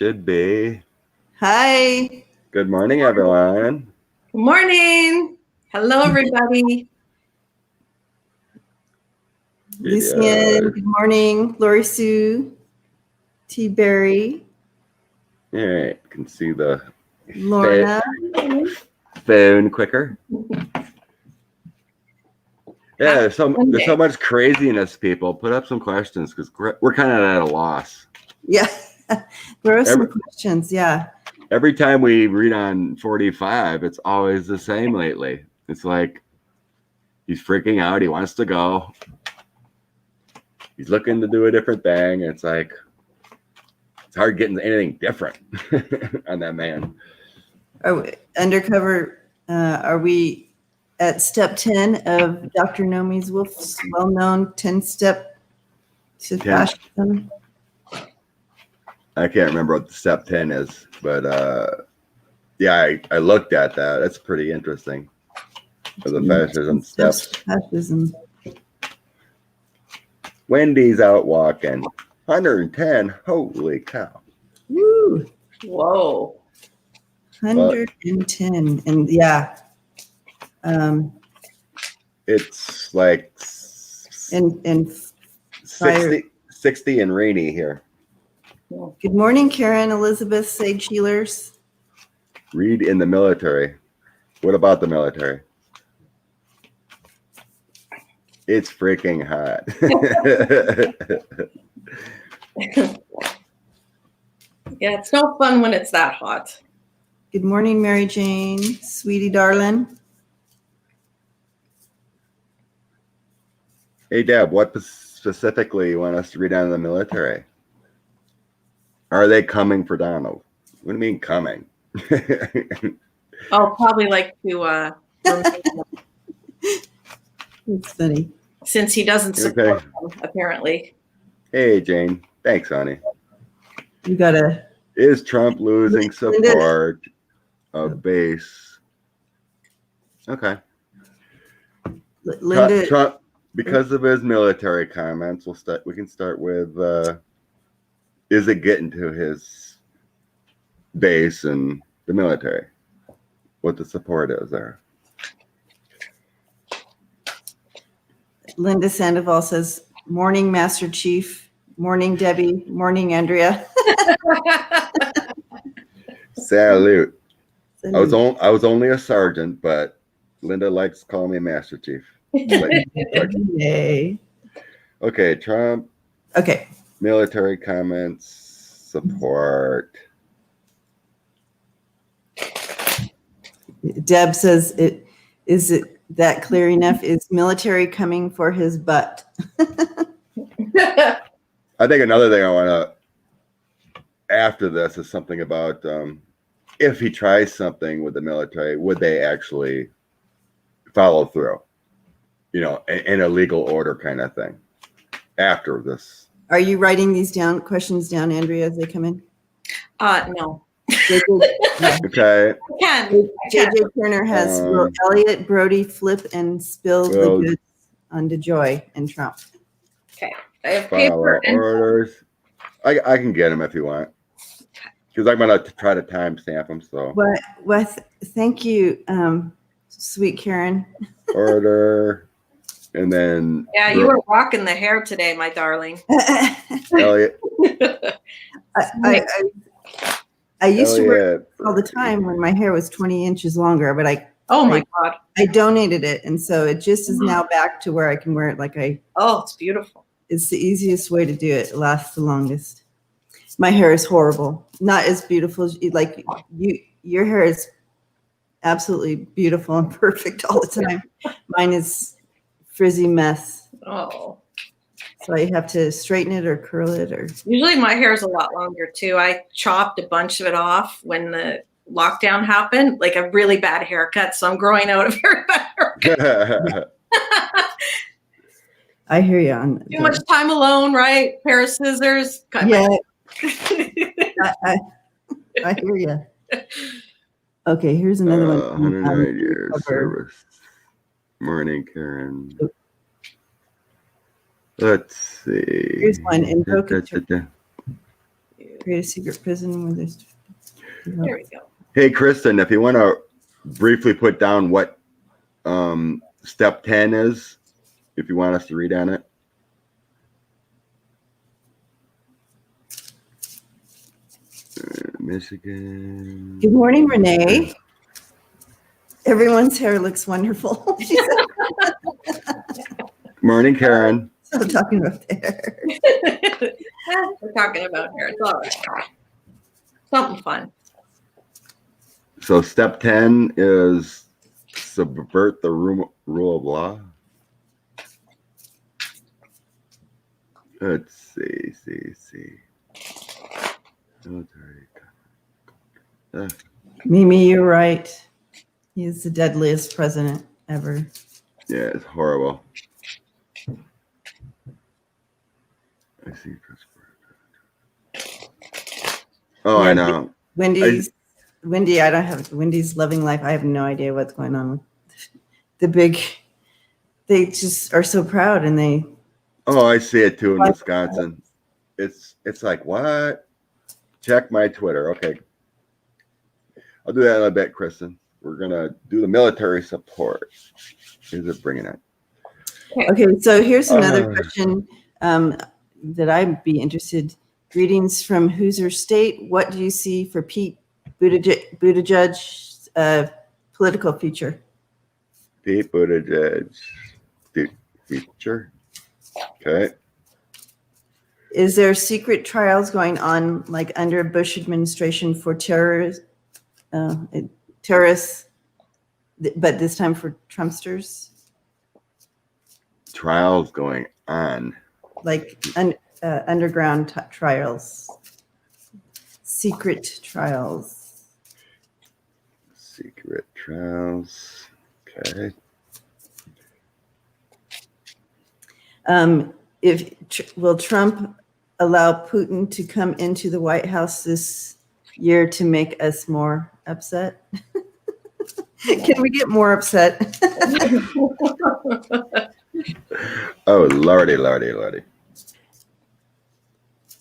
Should be. Hi. Good morning, everyone. Good morning. Hello, everybody. Lucian, good morning. Lori Sue, T. Berry, All right, you can see the Lorna. phone quicker. Yeah, there's so much craziness, people. Put up some questions because we're kind of at a loss. Yeah, throw some questions. Yeah. Every time we read on 45, it's always the same lately. It's like he's freaking out. He wants to go. He's looking to do a different thing. It's like it's hard getting anything different on that man. Undercover, are we at step 10 of Dr. Nomi Wolf's well-known 10-step to fascism? I can't remember what the step 10 is, but yeah, I looked at that. That's pretty interesting. For the fascism steps. Fascism. Wendy's out walking. 110. Holy cow. Woo. Whoa. 110. And yeah. It's like and 60 and rainy here. Good morning, Karen, Elizabeth, Sage Healers. Read in the military. What about the military? It's freaking hot. Yeah, it's no fun when it's that hot. Good morning, Mary Jane, sweetie darling. Hey, Deb, what specifically you want us to read on the military? Are they coming for Donald? What do you mean coming? I'll probably like to It's funny. Since he doesn't support them, apparently. Hey, Jane. Thanks, honey. You gotta. Is Trump losing support of base? Okay. Linda. Trump, because of his military comments, we can start with is it getting to his base and the military? What the support is there? Linda Sandoval says, "Morning, Master Chief. Morning, Debbie. Morning, Andrea." Salute. I was only a sergeant, but Linda likes calling me Master Chief. Yay. Okay, Trump. Okay. Military comments, support. Deb says, is it that clear enough? Is military coming for his butt? I think another thing I want to, after this, is something about if he tries something with the military, would they actually follow through? You know, in a legal order kind of thing. After this. Are you writing these questions down, Andrea, as they come in? No. Okay. JJ Turner has will Elliot, Brody flip and spill the goods on DeJoy and Trump. Okay. I have paper and orders. I can get them if you want. Because I'm going to try to timestamp them. So. Thank you, sweet Karen. Order. And then. Yeah, you were rocking the hair today, my darling. Elliot. I used to wear it all the time when my hair was 20 inches longer, but oh my God. I donated it. And so it just is now back to where I can wear it like oh, it's beautiful. It's the easiest way to do it. It lasts the longest. My hair is horrible. Not as beautiful as your hair is absolutely beautiful and perfect all the time. Mine is frizzy mess. Oh. So I have to straighten it or curl it or. Usually my hair is a lot longer too. I chopped a bunch of it off when the lockdown happened, like a really bad haircut. So I'm growing out a very bad haircut. I hear you on too much time alone, right? Pair of scissors. Yeah. I hear you. Okay, here's another one. 109 years service. Morning, Karen. Let's see. Here's one in Create a secret prison where there's. There we go. Hey, Kristen, if you want to briefly put down what step 10 is, if you want us to read on it. Michigan. Good morning, Renee. Everyone's hair looks wonderful. She said, Morning, Karen. so talking about the hair. We're talking about hair. It's all right. Something fun. So step 10 is subvert the rule of law. Let's see. Military. Mimi, you're right. He's the deadliest president ever. Yeah, it's horrible. I see. Oh, Yeah, I know. Wendy, I don't have Wendy's loving life. I have no idea what's going on with the big. They just are so proud, and they. Oh, I see it too in Wisconsin. It's like, what? Check my Twitter. Okay. I'll do that in a bit, Kristen. We're going to do the military support. Here's it bringing it. Okay, so here's another question that I'd be interested. Greetings from Hoosier State. What do you see for Pete Buttigieg's political future? Pete Buttigieg future. Okay. Is there secret trials going on, like under Bush administration, for terrorists, but this time for Trumpsters? Trials going on. Like underground trials, secret trials. Secret trials. Okay. Will Trump allow Putin to come into the White House this year to make us more upset? Can we get more upset? Oh, lordy.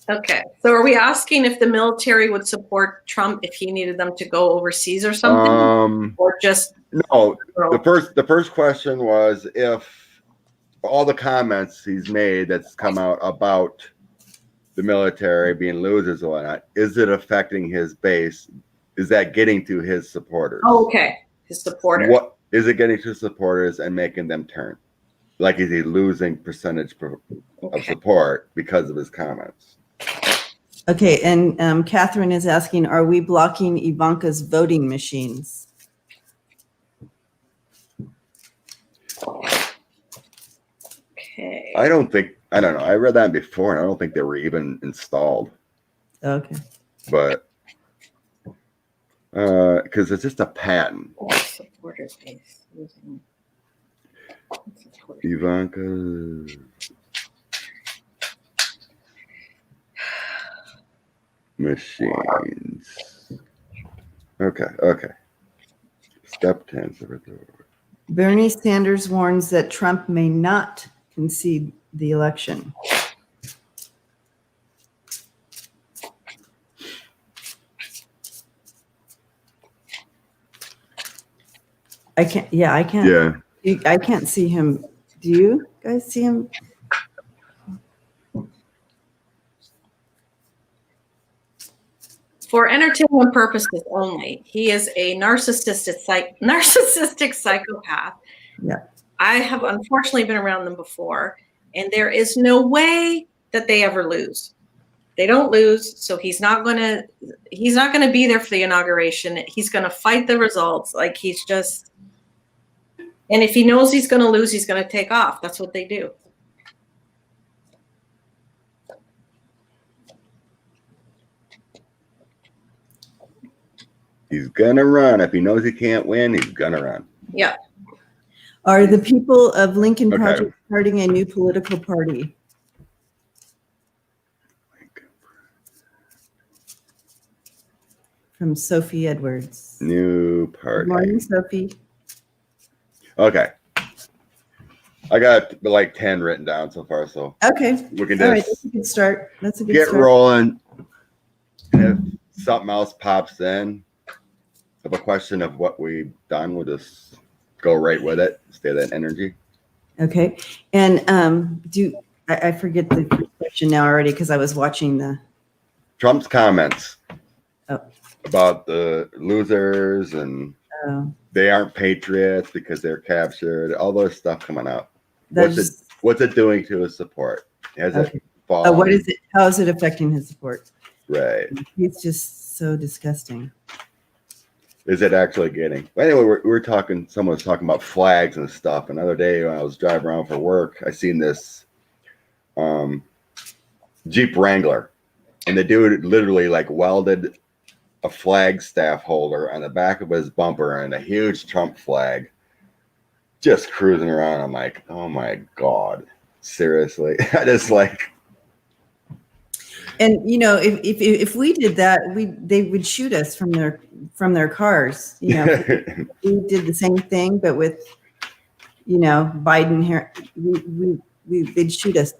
Okay, so are we asking if the military would support Trump if he needed them to go overseas or something, or just no? The first question was if all the comments he's made that's come out about the military being losers or whatnot, is it affecting his base? Is that getting to his supporters? Oh, okay, his supporters. What is it getting to supporters and making them turn? Like, is he losing percentage of support because of his comments? Okay, and Catherine is asking, are we blocking Ivanka's voting machines? Okay. I don't know. I read that before, and I don't think they were even installed. Okay. But because it's just a patent. Supporter base. Ivanka. Machines. Okay. Step 10. Bernie Sanders warns that Trump may not concede the election. I can't. Yeah. I can't see him. Do you guys see him? For entertainment purposes only, he is a narcissistic psychopath. Yeah. I have unfortunately been around them before, and there is no way that they ever lose. They don't lose, so he's not gonna be there for the inauguration. He's gonna fight the results. Like, he's just, and if he knows he's gonna lose, he's gonna take off. That's what they do. He's gonna run. If he knows he can't win, he's gonna run. Yeah. Are the people of Lincoln Project starting a new political party? From Sophie Edwards. New party. Good morning, Sophie. Okay. I got like 10 written down so far, so Okay. we can All right, just that's a good start. That's a good get start. rolling. And if something else pops in, of a question of what we've done, we'll just go right with it. Stay that energy. Okay. And I forget the question now already because I was watching the Trump's comments Oh. about the losers and they aren't patriots because they're captured. All those stuff coming out. What's it doing to his support? Has it fallen? what is it? How is it affecting his support? Right. He's just so disgusting. Is it actually getting? Anyway, we're talking. Someone was talking about flags and stuff. Another day when I was driving around for work, I seen this Jeep Wrangler, and the dude literally like welded a flag staff holder on the back of his bumper and a huge Trump flag, just cruising around. I'm like, oh my god, seriously? I just like. And you know, if we did that, they would shoot us from their cars. You know, we did the same thing, but with Biden here, they'd shoot us.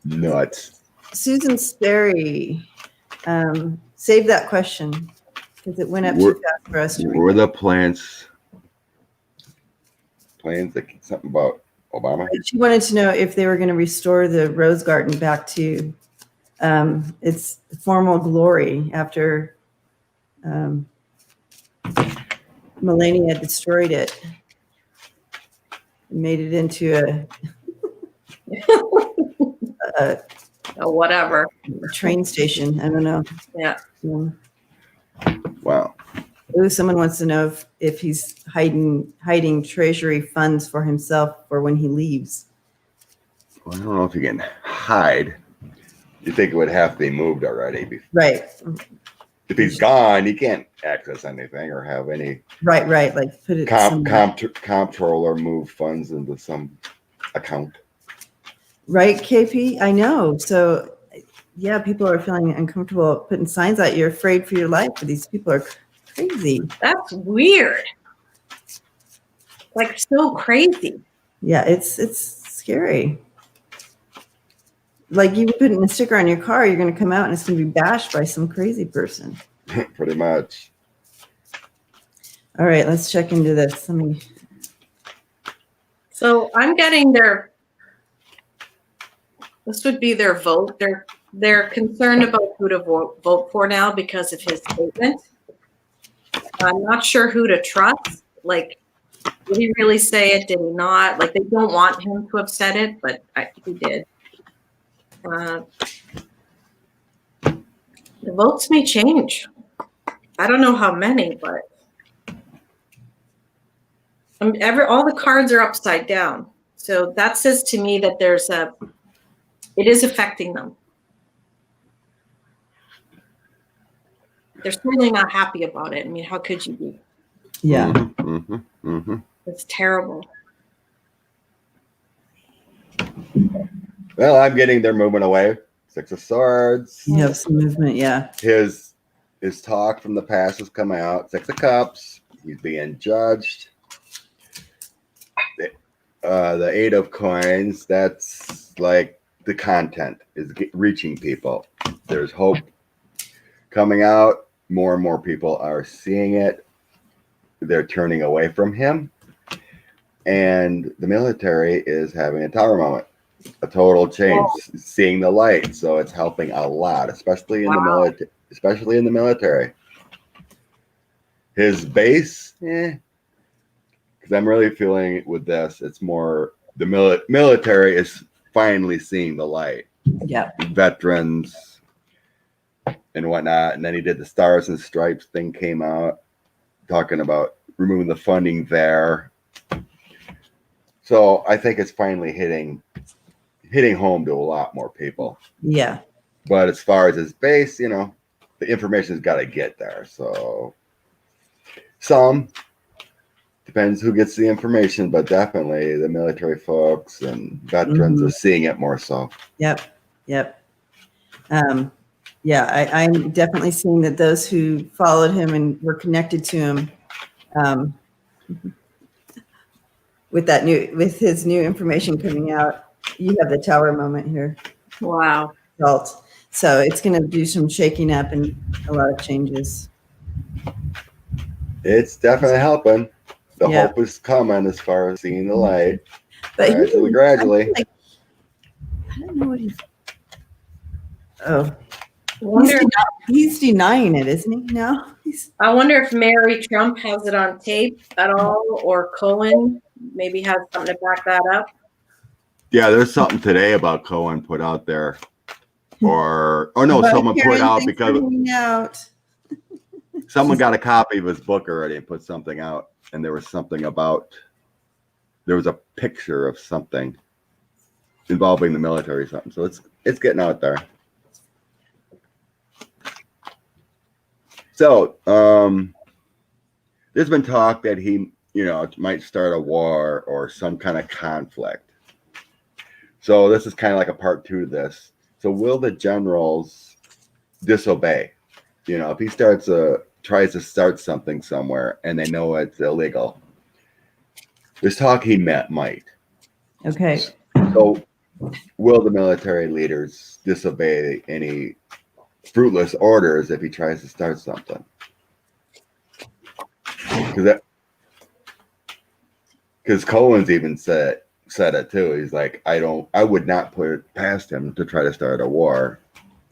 Nuts. Susan Sperry, save that question because it went up too fast for us to read. Were the plans something about Obama? She wanted to know if they were going to restore the Rose Garden back to its formal glory after Melania destroyed it and made it into whatever. a train station. I don't know. Yeah. Wow. Ooh, someone wants to know if he's hiding treasury funds for himself for when he leaves. Well, I don't know if you can hide. You think it would have to be moved already? Right. If he's gone, he can't access anything or have any Right. Like put it comptroller move funds into some account. Right, KP? I know. So yeah, people are feeling uncomfortable putting signs out. You're afraid for your life, but these people are crazy. That's weird. Like so crazy. Yeah, it's scary. Like you putting a sticker on your car, you're going to come out and it's going to be bashed by some crazy person. Pretty much. All right, let's check into this. So I'm getting this would be their vote. They're concerned about who to vote for now because of his statement. I'm not sure who to trust. Like, did he really say it? Did he not? Like, they don't want him to have said it, but he did. The votes may change. I don't know how many, but all the cards are upside down. So that says to me that it is affecting them. They're certainly not happy about it. I mean, how could you be? Yeah. It's terrible. Well, I'm getting they're moving away. Six of Swords. You have some movement, yeah. His talk from the past is coming out. Six of Cups. He's being judged. The Eight of Coins. That's like the content is reaching people. There's hope coming out. More and more people are seeing it. They're turning away from him. And the military is having a tower moment. A total change, seeing the light. So it's helping a lot, especially in the military. His base, because I'm really feeling with this, it's more the military is finally seeing the light. Yeah. Veterans and whatnot. And then he did the Stars and Stripes thing, came out talking about removing the funding there. So I think it's finally hitting home to a lot more people. Yeah. But as far as his base, the information's got to get there. So some depends who gets the information, but definitely the military folks and veterans are seeing it more so. Yep. I'm definitely seeing that those who followed him and were connected to him with his new information coming out. You have the tower moment here. Wow. So it's going to do some shaking up and a lot of changes. It's definitely helping. The Yeah. hope is coming as far as seeing the light. But Gradually. I don't know what he's. Oh, Wonder, he's denying it, isn't he? No. I wonder if Mary Trump has it on tape at all, or Cohen maybe has something to back that up. Yeah, there's something today about Cohen put out there. Or no, But someone put out Karen, because out. someone got a copy of his book already and put something out. And there was something about, there was a picture of something involving the military or something. So it's getting out there. So there's been talk that he, might start a war or some kind of conflict. So this is kind of like a part 2 of this. So will the generals disobey? If he tries to start something somewhere and they know it's illegal, there's talk he might. Okay. So will the military leaders disobey any fruitless orders if he tries to start something? Because Cohen's even said it too. He's like, I would not put it past him to try to start a war,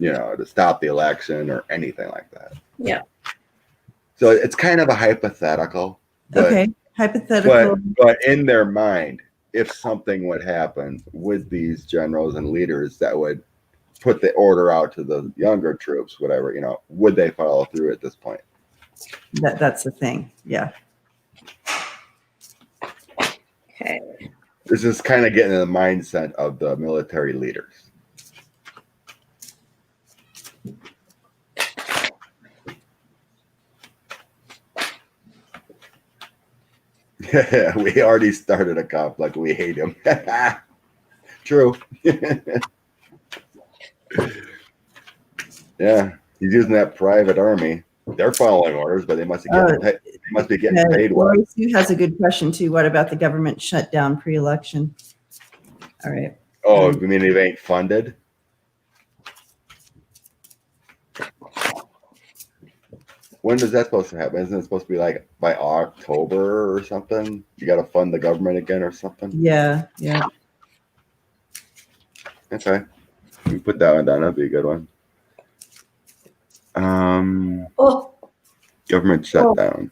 to stop the election or anything like that. Yeah. So it's kind of a hypothetical. But, okay. Hypothetical. But in their mind, if something would happen with these generals and leaders that would put the order out to the younger troops, whatever, would they follow through at this point? That's the thing. Yeah. Okay. This is kind of getting in the mindset of the military leaders. Yeah, we already started a conflict. We hate him. True. Yeah, he's using that private army. They're following orders, but they must be getting paid well. Lori Sue has a good question too. What about the government shutdown pre-election? All right. Oh, you mean it ain't funded? When is that supposed to happen? Isn't it supposed to be like by October or something? You got to fund the government again or something? Yeah. Okay. You put that one down. That'd be a good one. Government shutdown.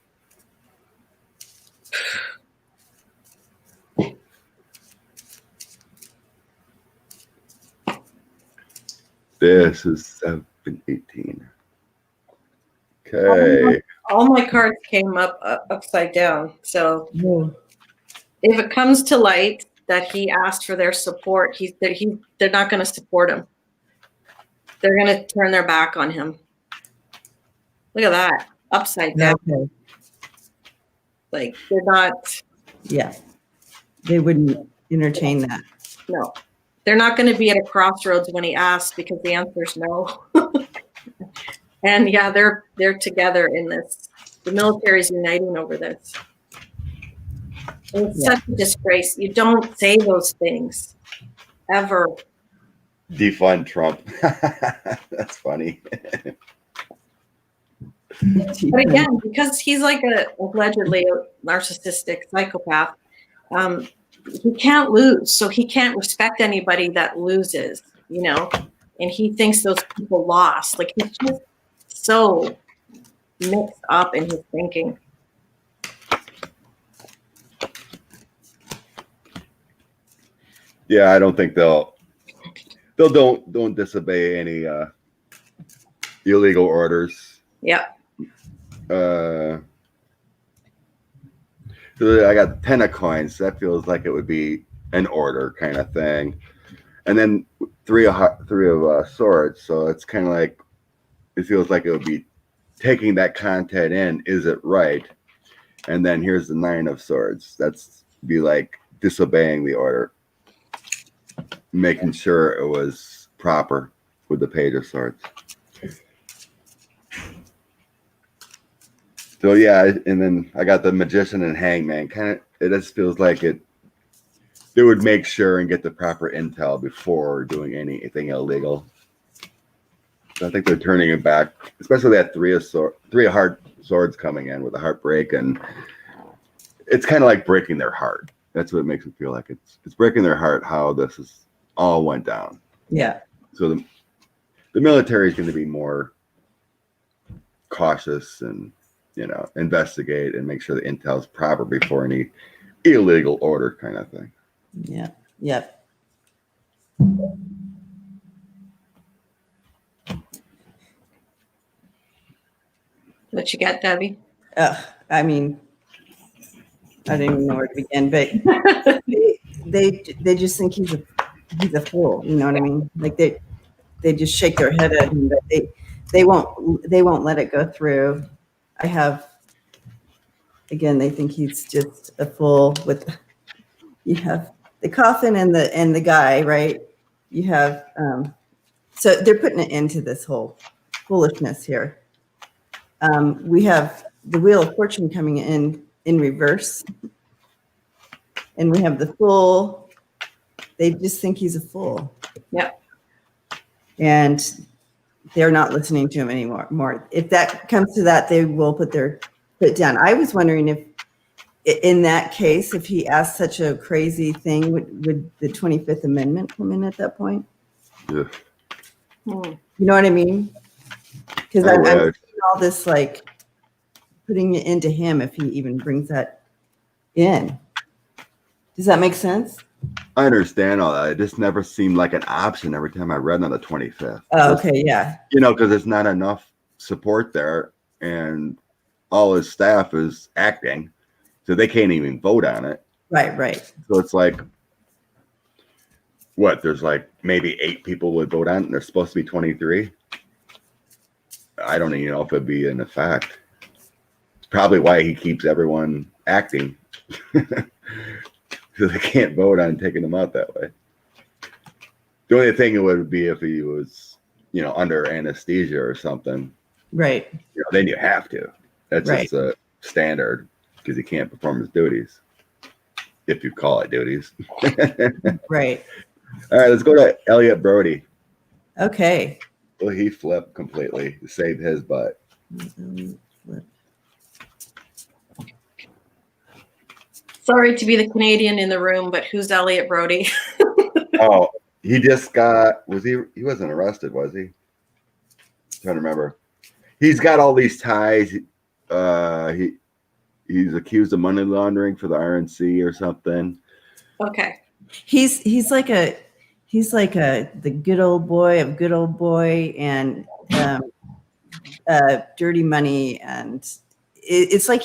This is 718. Okay. All my cards came up upside down. So Yeah. if it comes to light that he asked for their support, they're not going to support him. They're going to turn their back on him. Look at that, upside down. Okay. Like they're not. Yeah. They wouldn't entertain that. No, they're not going to be at a crossroads when he asks because the answer is no. And yeah, they're together in this. The military is uniting over this. And it's such a disgrace. You don't say those things ever. Defund Trump. That's funny. But again, because he's like allegedly a narcissistic psychopath, he can't lose. So he can't respect anybody that loses, and he thinks those people lost. Like he's just so mixed up in his thinking. Yeah, I don't think they'll don't disobey any illegal orders. Yeah. So I got 10 of coins. That feels like it would be an order kind of thing, and then three of swords. So it's kind of like it feels like it would be taking that content in. Is it right? And then here's the 9 of swords. That's be like disobeying the order, making sure it was proper with the page of swords. So yeah, and then I got the magician and hangman. It just feels like they would make sure and get the proper intel before doing anything illegal. So I think they're turning it back, especially that three of heart swords coming in with a heartbreak, and it's kind of like breaking their heart. That's what it makes me feel like. It's breaking their heart how this is all went down. Yeah. So the military is going to be more cautious and, investigate and make sure the intel is proper before any illegal order kind of thing. Yeah. Yep. What you got, Debbie? I mean, I don't even know where to begin, but they just think he's a fool. You know what I mean? Like they just shake their head at him, but they won't let it go through. They think he's just a fool. You have the coffin and the guy, right? You have so they're putting an end to this whole foolishness here. We have the Wheel of Fortune coming in reverse, and we have the Fool. They just think he's a fool. Yep. And they're not listening to him anymore. If that comes to that, they will put their foot down. I was wondering if, in that case, if he asked such a crazy thing, would the 25th Amendment come in at that point? Yeah. You know what I mean? Because I'm seeing all this like putting it into him if he even brings that in. Does that make sense? I understand all that. It just never seemed like an option every time I read on the 25th. Oh, okay, yeah. Because there's not enough support there, and all his staff is acting, so they can't even vote on it. Right. So it's like, what? There's like maybe 8 people would vote on it, and there's supposed to be 23. I don't even know if it'd be in effect. It's probably why he keeps everyone acting. So they can't vote on taking him out that way. The only thing it would be if he was, under anesthesia or something. Right. Then you have to. That's right. just a standard because he can't perform his duties. If you call it duties. Right. All right, let's go to Elliot Brody. Okay. Well, he flipped completely to save his butt. Sorry to be the Canadian in the room, but who's Elliot Brody? Oh, he just got, he wasn't arrested, was he? I'm trying to remember. He's got all these ties. He's accused of money laundering for the RNC or something. Okay. He's like the good old boy of good old boy and dirty money, and it's like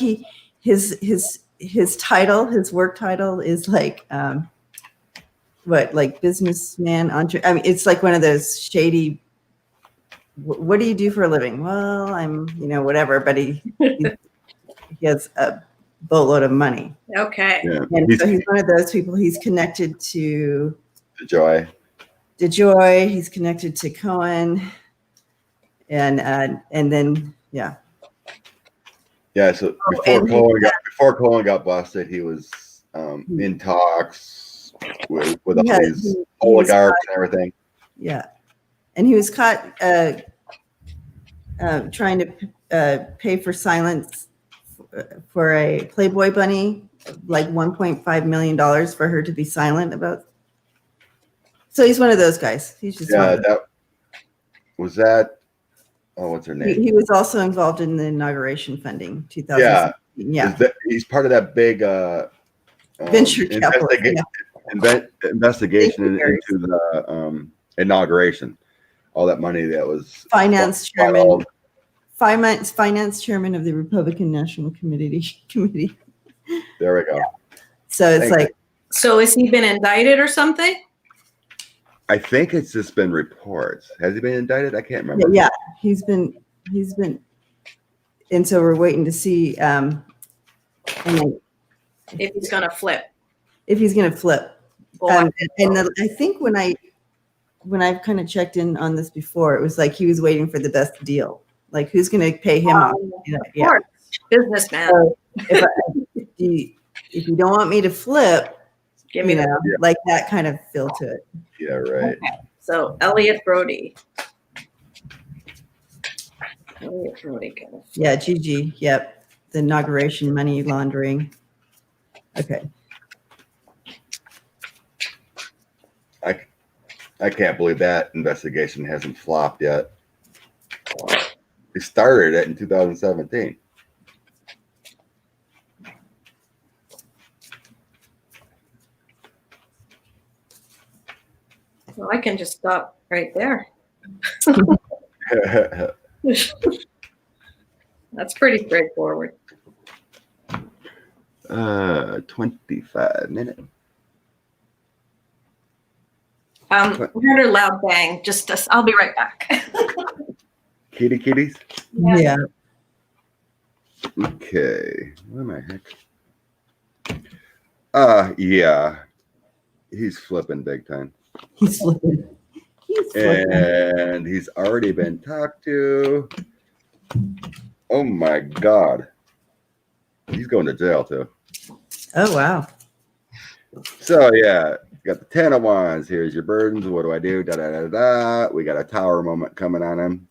his title, his work title is like like businessman, I mean, it's like one of those shady. What do you do for a living? Well, I'm whatever, but he has a boatload of money. Okay. Yeah. And so he's one of those people. He's connected to DeJoy. He's connected to Cohen, and then yeah. So before Cohen got busted, he was in talks with all these oligarchs and everything. Yeah, and he was caught trying to pay for silence for a Playboy bunny, like $1.5 million for her to be silent about. So he's one of those guys. He's just what's her name? He was also involved in the inauguration funding, 2016. Yeah. He's part of that big venture capital investigation into the inauguration. All that money that was finance chairman of the Republican National Committee. There we go. Yeah. So it's So has he been indicted or something? I think it's just been reports. Has he been indicted? I can't remember. Yeah, he's been, and so we're waiting to see If he's gonna flip. If he's gonna flip. Boy. I think when I've kind of checked in on this before, it was like he was waiting for the best deal. Like who's gonna pay him off? Of course. Businessman. So if you don't want me to flip, Give me that. like that kind of feel to it. Yeah, right. Okay. So Elliot Brody. Yeah, Gigi. Yep. The inauguration money laundering. Okay. I can't believe that investigation hasn't flopped yet. They started it in 2017. Well, I can just stop right there. That's pretty straightforward. 25 minutes. I heard a loud bang. I'll be right back. Kitties? Yeah. Okay. What am I heck? Yeah. He's flipping big time. He's flipping. He's flipping. And he's already been talked to. Oh my God. He's going to jail too. Oh, wow. So yeah, you got the 10 of wands. Here's your burdens. What do I do? Da da da da. We got a tower moment coming on him.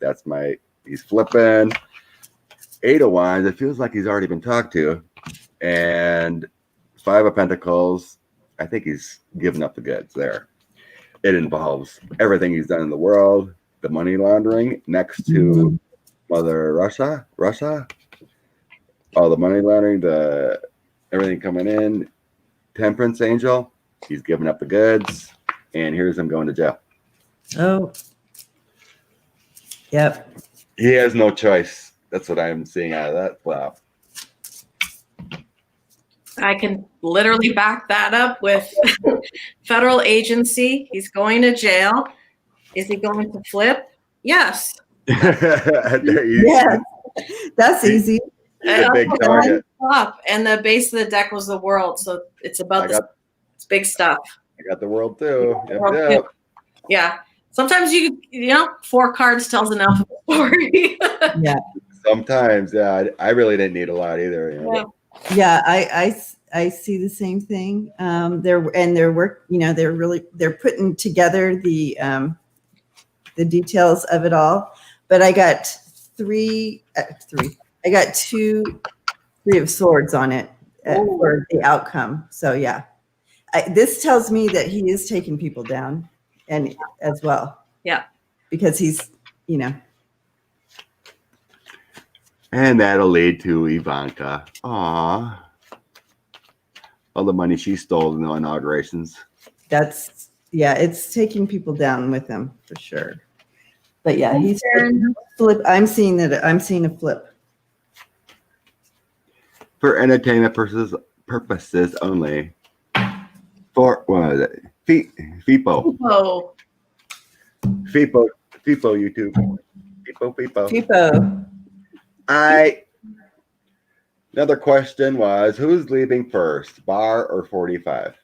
He's flipping. 8 of wands. It feels like he's already been talked to. And 5 of pentacles. I think he's given up the goods there. It involves everything he's done in the world, the money laundering next to Mother Russia, all the money laundering, everything coming in. Temperance angel, he's giving up the goods, and here's him going to jail. Oh. Yep. He has no choice. That's what I'm seeing out of that flop. I can literally back that up with federal agency. He's going to jail. Is he going to flip? Yes. Yeah. That's easy. A big target. And the base of the deck was the world. So it's about it's big stuff. I got the world too. Yep. Yeah. Sometimes 4 cards tells enough of a story. Yeah. Sometimes, yeah. I really didn't need a lot either. Yeah. Yeah, I see the same thing. They're putting together the details of it all. But I got three. I got 2 3 of swords on it for the outcome. So yeah, this tells me that he is taking people down, and as well. Yeah, because he's And that'll lead to Ivanka. Aw. All the money she stole in the inaugurations. It's taking people down with him for sure. But yeah, he's flip. I'm seeing a flip. For entertainment purposes only. For what is it? FIPO. FIPO YouTube. FIPO. Another question was, who's leaving first, Barr or 45?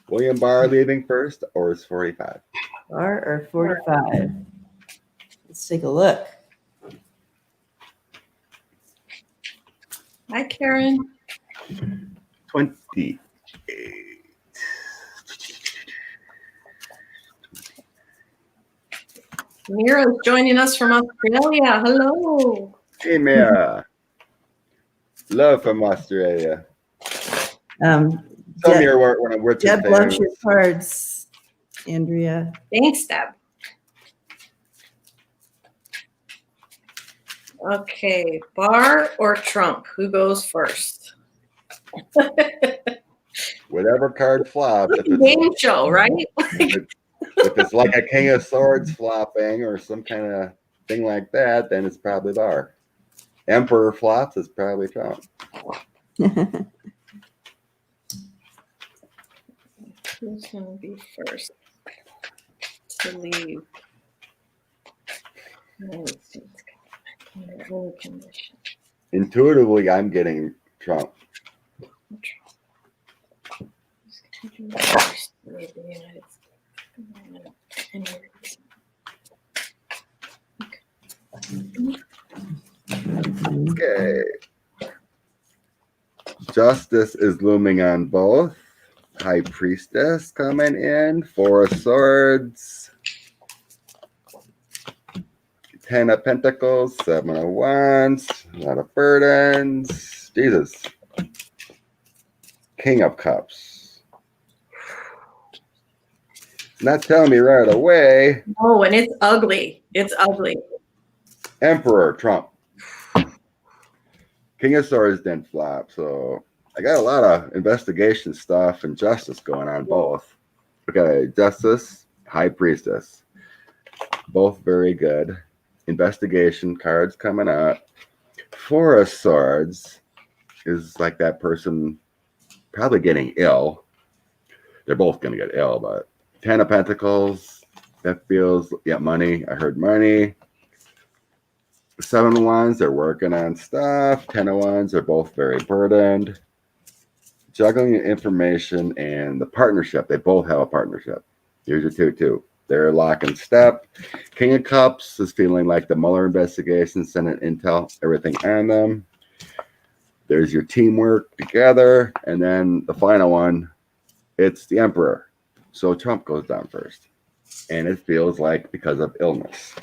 William Barr leaving first, or is 45? Barr or 45? Let's take a look. Hi, Karen. 28. Mira's joining us from Australia. Hello. Hey, Mira. Love from Australia. Some year when I'm with Deb loves your cards, Andrea. Thanks, Deb. Okay, Barr or Trump? Who goes first? Whatever card flops. Game show, right? If it's like a King of Swords flopping or some kind of thing like that, then it's probably Barr. Emperor flops, it's probably Trump. Who's going to be first to leave? Intuitively, I'm getting Trump. Okay. Justice is looming on both. High Priestess coming in. 4 of Swords. Ten of Pentacles, Seven of Wands, a lot of burdens. Jesus. King of Cups. It's not telling me right away. Oh, and it's ugly. It's ugly. Emperor, Trump. King of Swords didn't flop, so I got a lot of investigation stuff and justice going on both. Okay, Justice, High Priestess. Both very good. Investigation cards coming up. Four of Swords is like that person probably getting ill. They're both going to get ill, but Ten of Pentacles, that feels, yeah, money. I heard money. Seven of Wands, they're working on stuff. 10 of Wands, they're both very burdened. Juggling information and the partnership. They both have a partnership. Here's your 2-2. They're lock and step. King of Cups is feeling like the Mueller investigation, Senate intel, everything on them. There's your teamwork together. And then the final one, it's the Emperor. So Trump goes down first. And it feels like because of illness.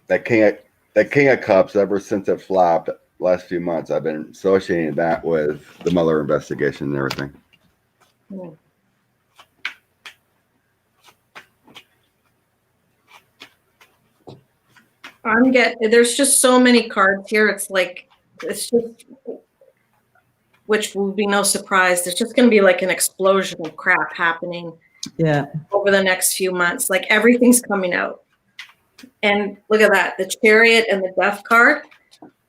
That King of Cups, ever since it flopped last few months, I've been associating that with the Mueller investigation and everything. Hmm. There's just so many cards here. It's just, which will be no surprise. There's just going to be like an explosion of crap happening. Yeah. Over the next few months, like everything's coming out. And look at that, the Chariot and the Death card,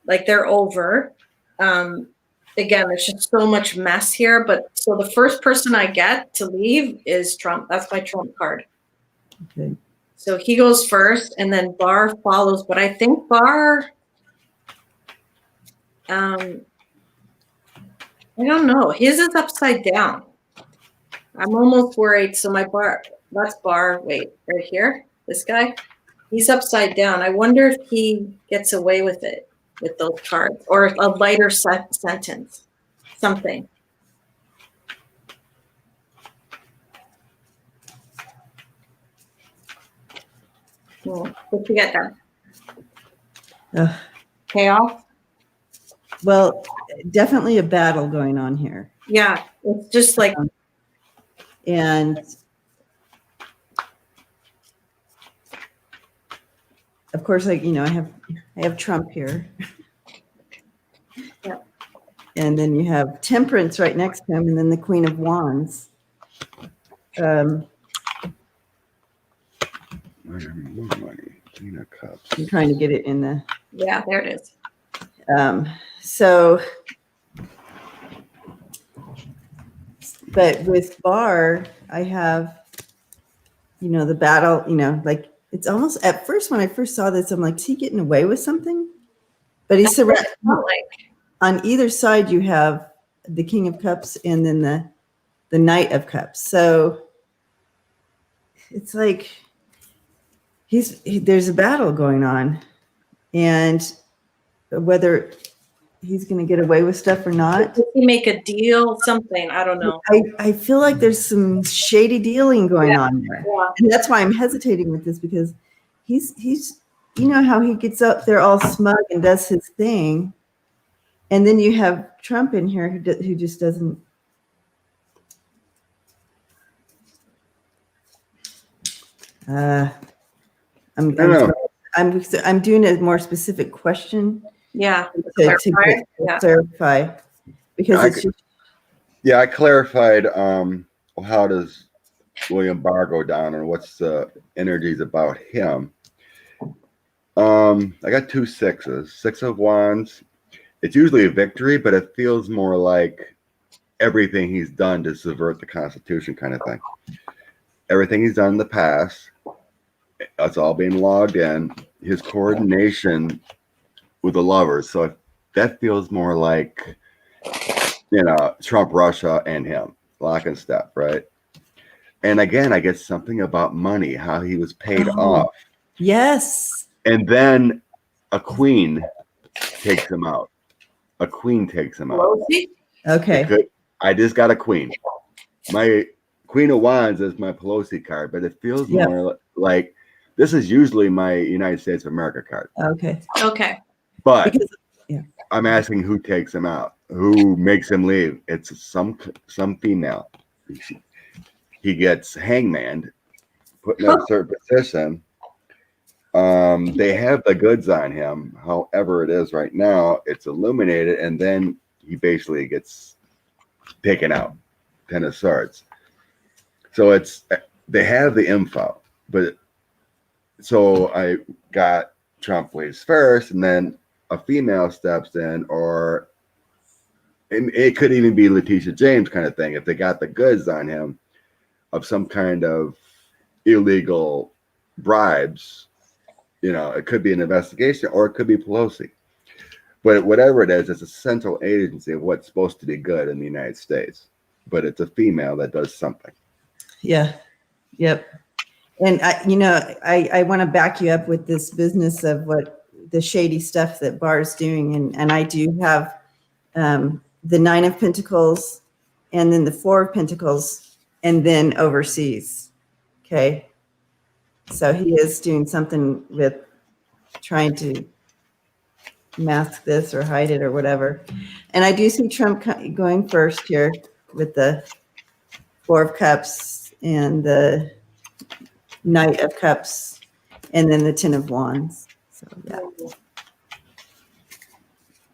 like they're over. Again, there's just so much mess here. But so the first person I get to leave is Trump. That's my Trump card. Okay. So he goes first, and then Barr follows. But I think Barr, I don't know. His is upside down. I'm almost worried. So my Barr, that's Barr. Wait, right here, this guy. He's upside down. I wonder if he gets away with it with those cards, or a lighter sentence, something. What you get done? Chaos? Well, definitely a battle going on here. Yeah, it's just like... And of course, like, you know, I have Trump here. Yeah. And then you have Temperance right next to him, and then the Queen of Wands. Money, Queen of Cups. I'm trying to get it in the... Yeah, there it is. So, but with Barr, I have, you know, the battle, you know, like, it's almost, at first, when I first saw this, I'm like, is he getting away with something? But he's surrounded. On either side, you have the King of Cups and then the Knight of Cups. So it's like there's a battle going on, and whether he's going to get away with stuff or not. Did he make a deal? Something, I don't know. I feel like there's some shady dealing going on there. Yeah. And that's why I'm hesitating with this, because he's you know how he gets up there all smug and does his thing. And then you have Trump in here who just doesn't. I'm doing a more specific question. Yeah. To clarify, because it's just, I clarified how does William Barr go down and what's the energies about him. I got 2 6s, 6 of Wands. It's usually a victory, but it feels more like everything he's done to subvert the Constitution kind of thing. Everything he's done in the past, that's all being logged in. His coordination with the lovers. So that feels more like, you know, Trump, Russia, and him. Lock and step, right? And again, I get something about money, how he was paid off. Yes. And then a queen takes him out. a queen takes him out. Pelosi? Okay. I just got a queen. My Queen of Wands is my Pelosi card, but it feels Yep. more like this is usually my United States of America card. Okay. Okay. But Because I'm asking who takes him out, who makes him leave. It's some female. He gets hangmaned, put in a certain position. They have the goods on him. However, it is right now, it's illuminated, and then he basically gets taken out. 10 of Swords. So they have the info, but so I got Trump leaves first, and then a female steps in, or it could even be Letitia James kind of thing if they got the goods on him of some kind of illegal bribes. You know, it could be an investigation, or it could be Pelosi. But whatever it is, it's a central agency of what's supposed to be good in the United States. But it's a female that does something. yeah. Yep. And I want to back you up with this business of what the shady stuff that Barr's doing. And I do have the 9 of Pentacles and then the 4 of Pentacles and then overseas. Okay. So he is doing something with trying to mask this or hide it or whatever. And I do see Trump going first here with the 4 of Cups and the Knight of Cups and then the 10 of Wands. So yeah.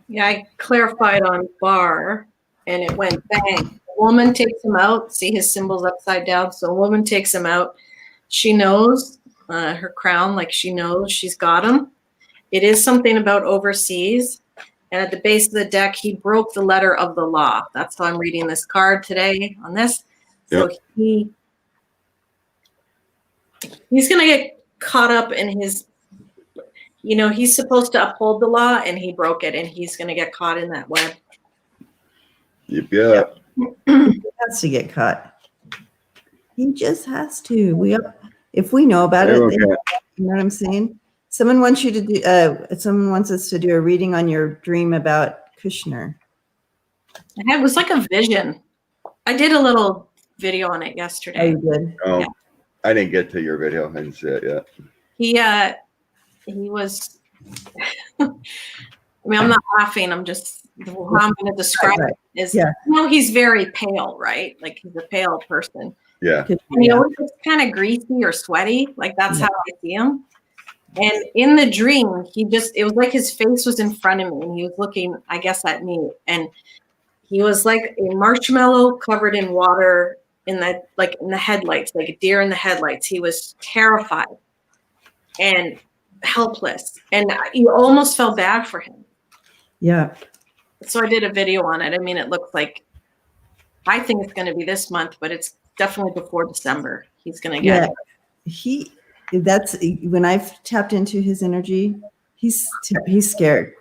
Yeah, I clarified on Barr, and it went bang. A woman takes him out. See his symbols upside down. So a woman takes him out. She knows her crown, like she knows she's got him. It is something about overseas. And at the base of the deck, he broke the letter of the law. That's how I'm reading this card today on this. So Yep. he's going to get caught up in his, he's supposed to uphold the law, and he broke it, and he's going to get caught in that web. Yep. He has to get caught. He just has to. If we know about it, Okay. you know what I'm saying? Someone wants you to do. Someone wants us to do a reading on your dream about Kushner. It was like a vision. I did a little video on it Oh, yesterday. you did. Oh, Yeah. I didn't get to your video. I didn't see it yet. He was. I mean, I'm not laughing. I'm just how I'm going to describe Right. it is. Yeah. He's very pale, right? Like he's a pale person. Yeah. And he always looks kind of greasy or sweaty. Like that's how I see him. And in the dream, it was like his face was in front of me and he was looking, I guess, at me. And he was like a marshmallow covered in water in the headlights, like a deer in the headlights. He was terrified and helpless. And you almost felt bad for him. Yeah. So I did a video on it. I mean, it looks like, I think it's going to be this month, but it's definitely before December. He's going to get it. That's when I've tapped into his energy. He's scared. He's scared.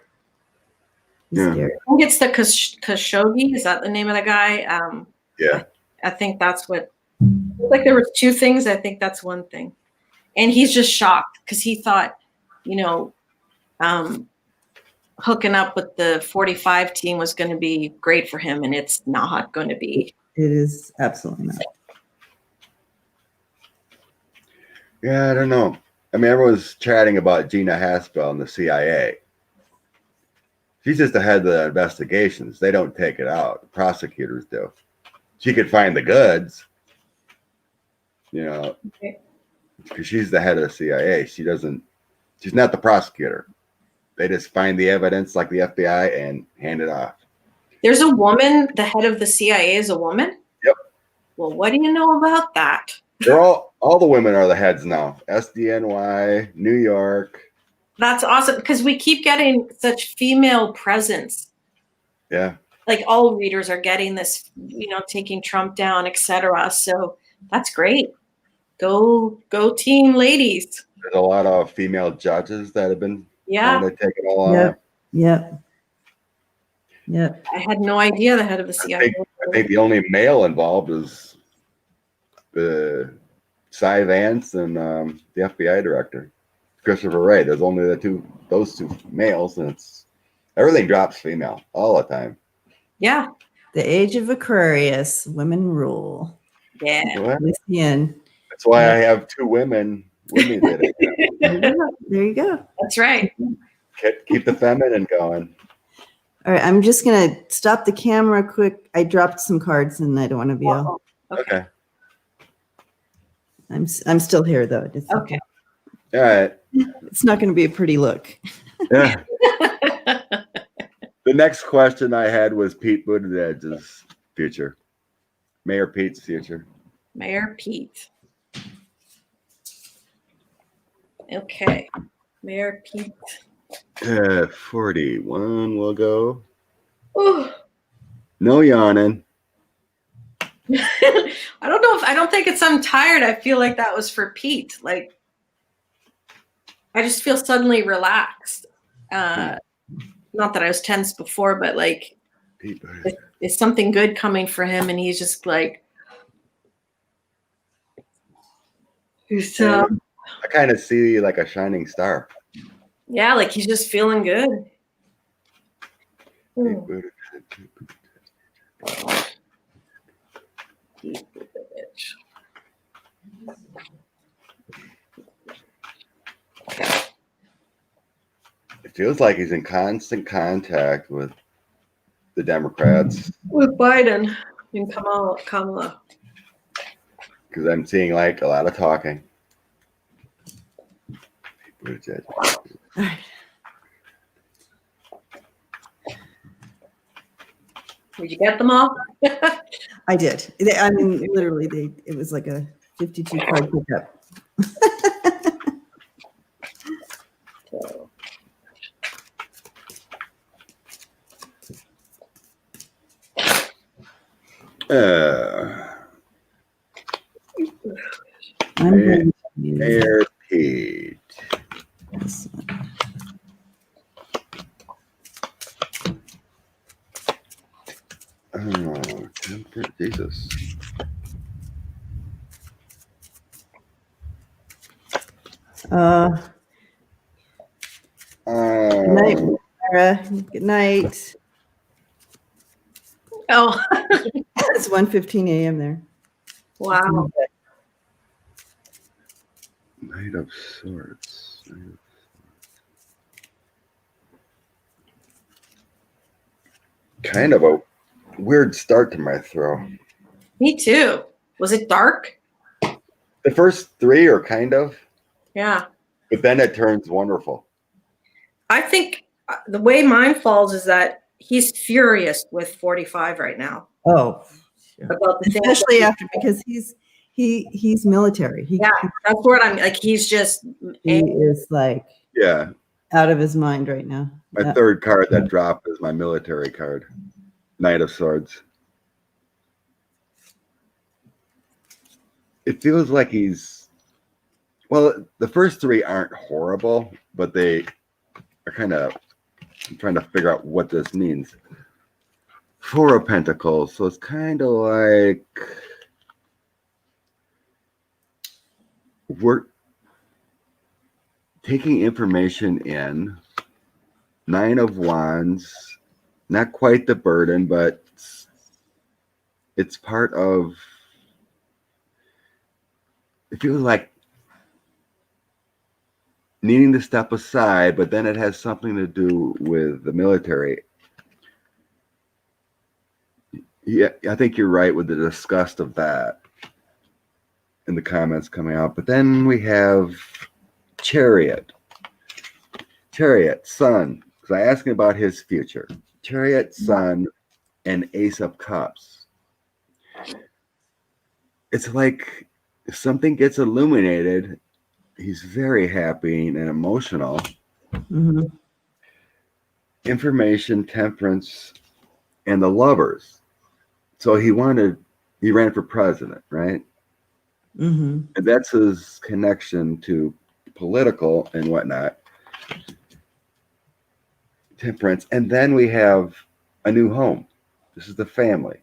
I think it's the Khashoggi. Is that the name of the guy? Yeah. I think that's what. Like there was 2 things. I think that's one thing, and he's just shocked because he thought, hooking up with the 45 team was going to be great for him, and it's not going to be. It is absolutely not. Yeah, I don't know. I mean, everyone's chatting about Gina Haspel and the CIA. She's just the head of the investigations. They don't take it out. The prosecutors do. She could find the goods, because she's the head of the CIA. She's not the prosecutor. They just find the evidence like the FBI and hand it off. There's a woman, the head of the CIA is a woman? Yep. Well, what do you know about that? They're all the women are the heads now. SDNY, New York. That's awesome because we keep getting such female presence. Yeah. Like all readers are getting this, taking Trump down, etc. So that's great. Go team ladies. There's a lot of female judges that have been trying to take it all on. Yep. I had no idea the head of the CIA. I think the only male involved is the Cy Vance and the FBI director, Christopher Wray. There's only those two males, and it's Everything drops female all the time. Yeah. The age of Aquarius, women rule. Yeah. What? Listen, That's why I have 2 women with me today. there you go. That's right. Keep the feminine going. All right, I'm just gonna stop the camera quick. I dropped some cards and I don't want to be all. Okay. I'm still here though. Okay. All right. It's not going to be a pretty look. Yeah. The next question I had was Pete Buttigieg's future. Mayor Pete's future. Mayor Pete. Okay. Mayor Pete. 41 will go. Ooh. No yawning. I don't think it's I'm tired. I feel like that was for Pete. Like, I just feel suddenly relaxed. Not that I was tense before, but like, is something good coming for him? And he's just like, I kind of see like a shining star. yeah, like he's just feeling good. It feels like he's in constant contact with the Democrats. With Biden and Kamala. Because I'm seeing like a lot of talking. Did you get them all? I did. I mean, literally, it was like a 52 card pickup. So. Mayor Pete. Oh, temperate Jesus. Good night, Sarah. Good night. Oh, It's 1:15 a.m. there. wow. Knight of Swords. Kind of a weird start to my throw. Me too. Was it dark? The first 3 are kind of, Yeah. but then it turns wonderful. I think the way mine falls is that he's furious with 45 right now. Oh, About the things especially after because he's military. Yeah, that's what I'm like. He's just He is like Yeah. out of his mind right now. My third card that dropped is my military card. Knight of Swords. It feels like he's, well, the first 3 aren't horrible, but they are kind of, I'm trying to figure out what this means. 4 of Pentacles, so it's kind of like we're taking information in. 9 of Wands, not quite the burden, but it's part of, it feels like needing to step aside, but then it has something to do with the military. Yeah, I think you're right with the disgust of that in the comments coming out. But then we have Chariot, Sun, because I asked him about his future. Chariot, Sun, and Ace of Cups. It's like if something gets illuminated, he's very happy and emotional. Mm-hmm. Information, temperance, and the Lovers. So he ran for president, right? Mm-hmm. And that's his connection to political and whatnot. Temperance. And then we have a new home. This is the family.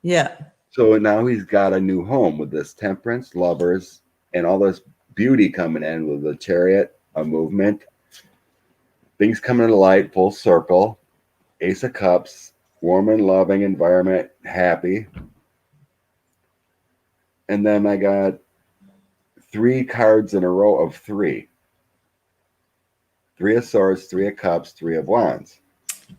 Yeah. So now he's got a new home with this temperance, lovers, and all this beauty coming in with the Chariot, a movement. things coming to light, full circle. Ace of Cups, warm and loving environment, happy. And then I got 3 cards in a row of 3. 3 of Swords, 3 of Cups, 3 of Wands.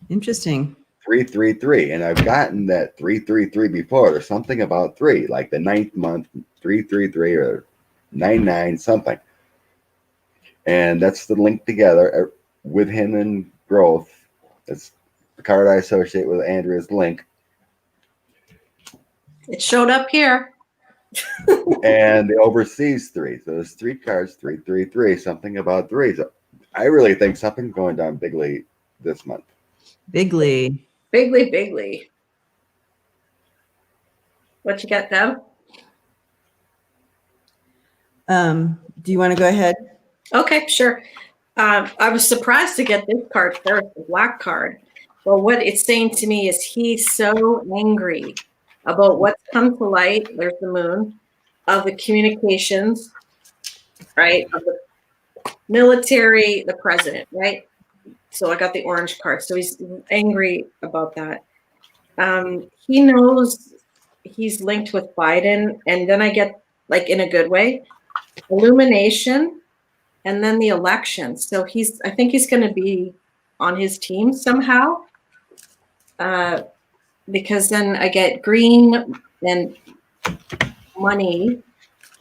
Interesting. 3, 3, 3. And I've gotten that 3, 3, 3 before. There's something about 3, like the 9th month, 3, 3, 3, or 9, 9, something. And that's the link together with him and growth. It's the card I associate with Andrea's link. It showed up here. And the overseas 3. So there's 3 cards, 3, 3, 3, something about 3. So I really think something's going down bigly this month. Bigly. Bigly, bigly. What you got, Deb? Do you want to go ahead? Okay, sure. I was surprised to get this card first, the black card. Well, what it's saying to me is he's so angry about what's come to light. There's the moon of the communications, right? Of the military, the president, right? So I got the orange card. So he's angry about that. He knows he's linked with Biden. And then I get, like, in a good way, illumination and then the election. So I think he's going to be on his team somehow. Because then I get green and money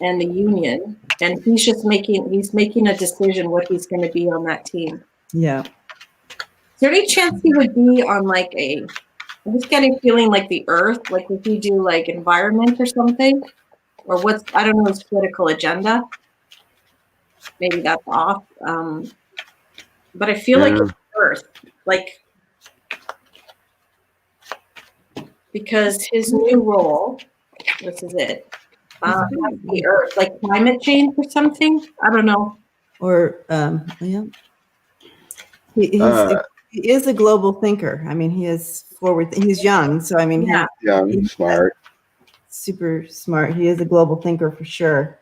and the union. And he's making a decision what he's going to be on that team. Yeah. Is there any chance he would be on like I'm just getting feeling like the earth, like would he do like environment or something? Or I don't know his political agenda. Maybe that's off. But I feel like it's earth, like, because his new role, this is it, the earth, like climate change or something. I don't know. Or, yeah. He is a global thinker. I mean, he is forward. He's young. So, I mean, Yeah. Young, smart. Super smart. He is a global thinker for sure.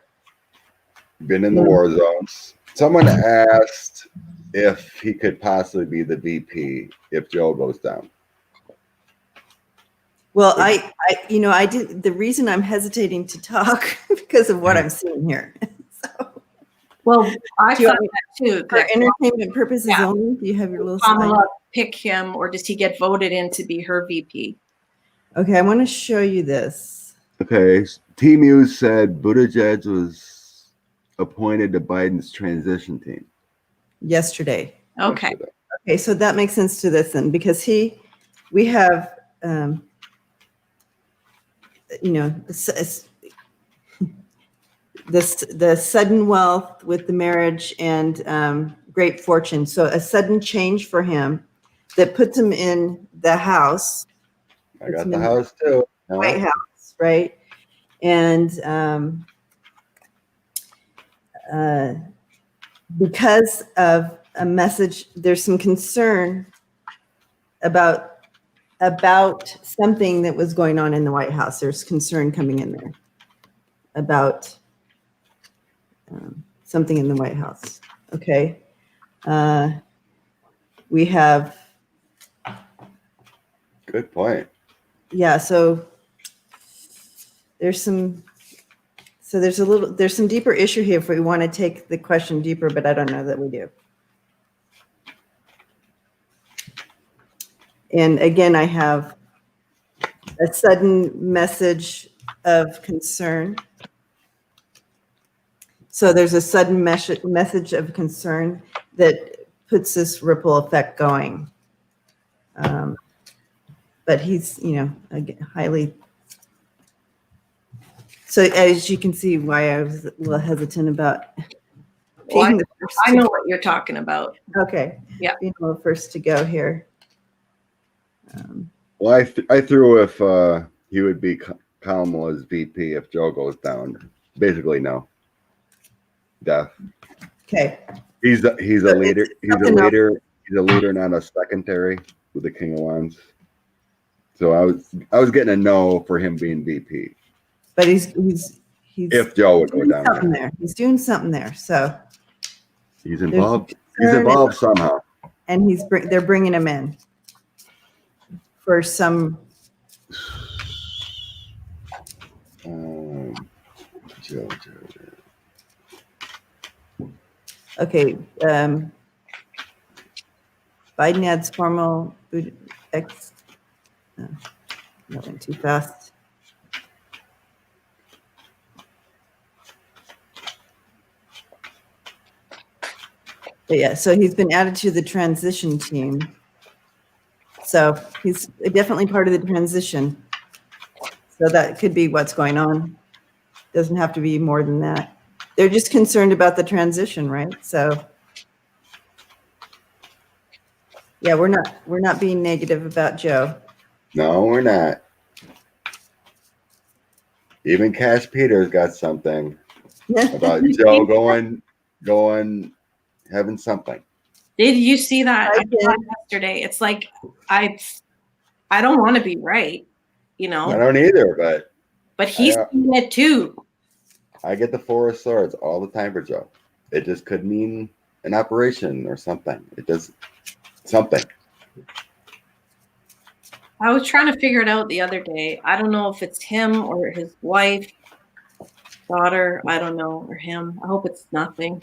Been in the war zones. Someone asked if he could possibly be the VP if Joe goes down. Well, I did. The reason I'm hesitating to talk because of what I'm seeing here. So, Well, I Do you thought want that too. for That entertainment purposes Yeah. only, do you have your little slide? Kamala pick him, or does he get voted in to be her VP? Okay, I want to show you this. Okay. T Muse said Buttigieg was appointed to Biden's transition team. Yesterday. Okay. Okay, so that makes sense to this then, because we have, the sudden wealth with the marriage and great fortune. So a sudden change for him that puts him in the house, I got the house too. White House, right? And because of a message, there's some concern about something that was going on in the White House. There's concern coming in there about something in the White House. Okay. We have. Good point. Yeah. So there's some deeper issue here if we want to take the question deeper, but I don't know that we do. And again, I have a sudden message of concern. So there's a sudden message of concern that puts this ripple effect going. But he's, again, highly. So as you can see why I was a little hesitant about Well, being the first I know what you're talking about. Okay. Yeah. Being the first to go here. Well, I threw if he would be Kamala's VP if Joe goes down. Basically, no. Death. Okay. He's a leader. He's a something leader. He's a leader, not a secondary with the King of Wands. So I was getting a no for him being VP. But he's If Joe would go doing down something there. there. He's doing something there. So He's involved. He's involved somehow. and they're bringing him in for some. Joe. Okay, Biden adds formal that went too fast. But yeah, so he's been added to the transition team. So he's definitely part of the transition. So that could be what's going on. Doesn't have to be more than that. They're just concerned about the transition, right? So yeah, we're not being negative about Joe. No, we're not. Even Cash Peters got something about Joe going, having something. Did you see that? I I saw it yesterday. It's like I don't want to be right, you know. I don't either, but he's seen it too. I get the Four of Swords all the time for Joe. It just could mean an operation or something. It does something. I was trying to figure it out the other day. I don't know if it's him or his wife, daughter. I don't know, or him. I hope it's nothing.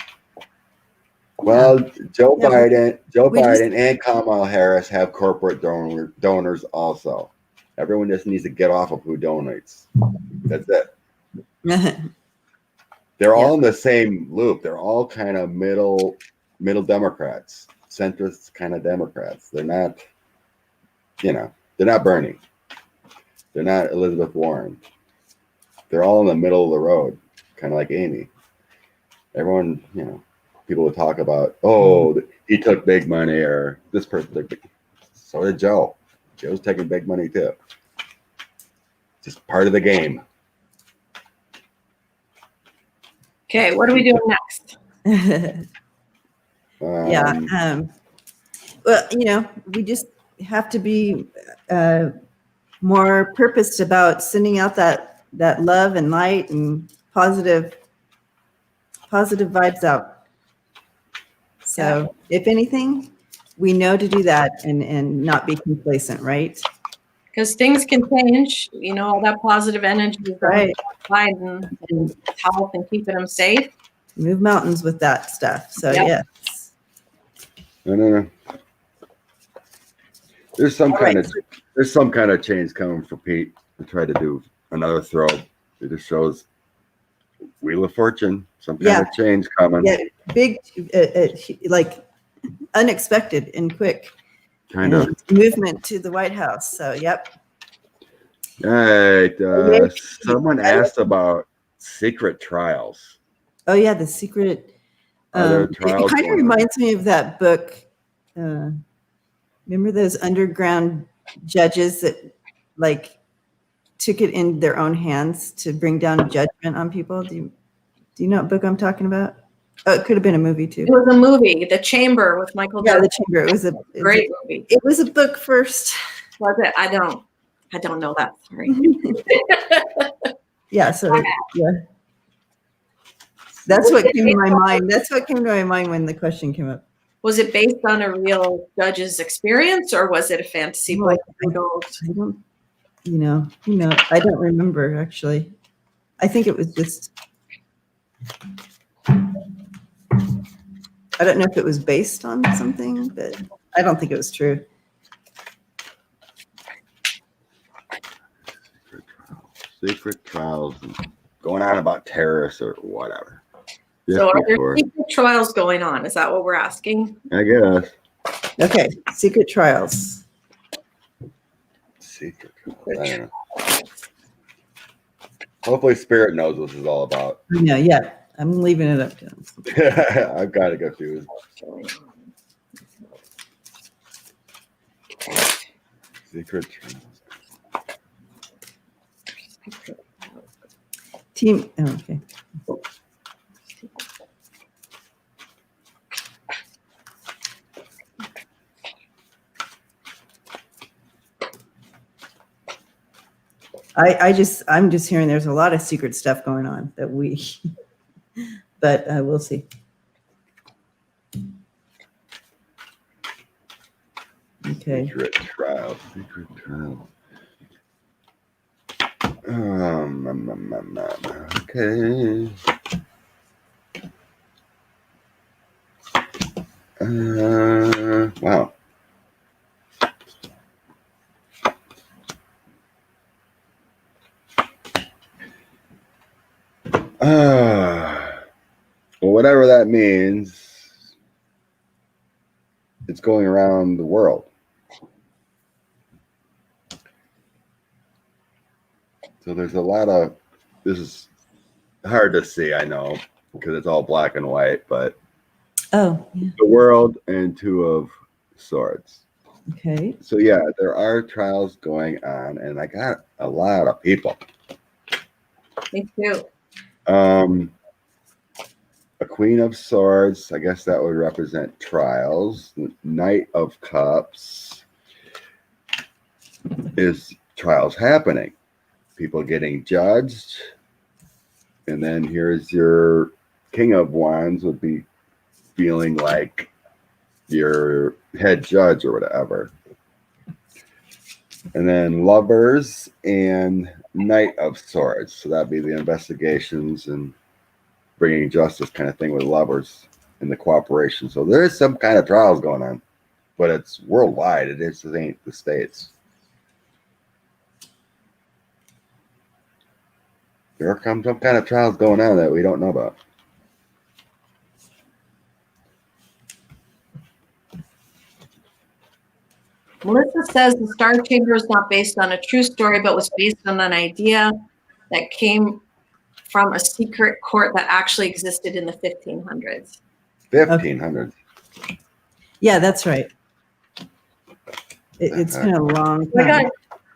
Well, Joe Biden and Kamala Harris have corporate donors also. Everyone just needs to get off of who donates. That's it. They're all in the same loop. They're all kind of middle Democrats, centrist kind of Democrats. They're not, they're not Bernie. They're not Elizabeth Warren. They're all in the middle of the road, kind of like Amy. Everyone, people would talk about, he took big money, or this person took big. So did Joe. Joe's taking big money too. Just part of the game. Okay, what are we doing next? Well, we just have to be more purposed about sending out that love and light and positive vibes out. So if anything, we know to do that and not be complacent, right? Because things can change, all that positive energy is right. Biden and health and keeping them safe. Move mountains with that stuff. So yes. No. There's some kind of change coming for Pete to try to do another throw. It just shows Wheel of Fortune, some kind of change coming. Yeah, big, like unexpected and quick. Kind of movement to the White House. So, yep. All right. Someone asked about secret trials. Oh yeah, the secret. It kind of reminds me of that book. Remember those underground judges that took it in their own hands to bring down judgment on people? Do you know what book I'm talking about? Oh, it could have been a movie too. It was a movie, The Chamber with Michael Jordan. The Chamber. It was a great movie. It was a book first. Was it? I don't know that. Sorry. Yeah. So yeah. That's what came to my mind. That's what came to my mind when the question came up. Was it based on a real judge's experience, or was it a fantasy book? I don't. I don't remember actually. I think it was just. I don't know if it was based on something, but I don't think it was true. Secret trials going on about terrorists or whatever. So are there secret trials going on? Is that what we're asking? I guess. Okay, secret trials. Secret trials. I don't know. Hopefully Spirit knows what this is all about. Yeah. I'm leaving it up to them. I've got to go through secret trials. Team. Oh, okay. I'm just hearing there's a lot of secret stuff going on that but we'll see. Okay. Secret trial. Secret trial. Okay. Wow. Well, whatever that means, it's going around the world. So there's a lot of, this is hard to see, I know, because it's all black and white, but Oh, yeah. the world and two of swords. Okay. So yeah, there are trials going on, and I got a lot of people. Me too. A Queen of Swords, I guess that would represent trials. Knight of Cups is trials happening, people getting judged. And then here's your King of Wands, would be feeling like your head judge or whatever. And then Lovers and Knight of Swords. So that'd be the investigations and bringing justice kind of thing with Lovers and the cooperation. So there is some kind of trials going on, but it's worldwide. It ain't the States. There are some kind of trials going on that we don't know about. Melissa says the Star Chamber is not based on a true story, but was based on an idea that came from a secret court that actually existed in the 1500s. 1500s. Yeah, that's right. It's been a long I time. got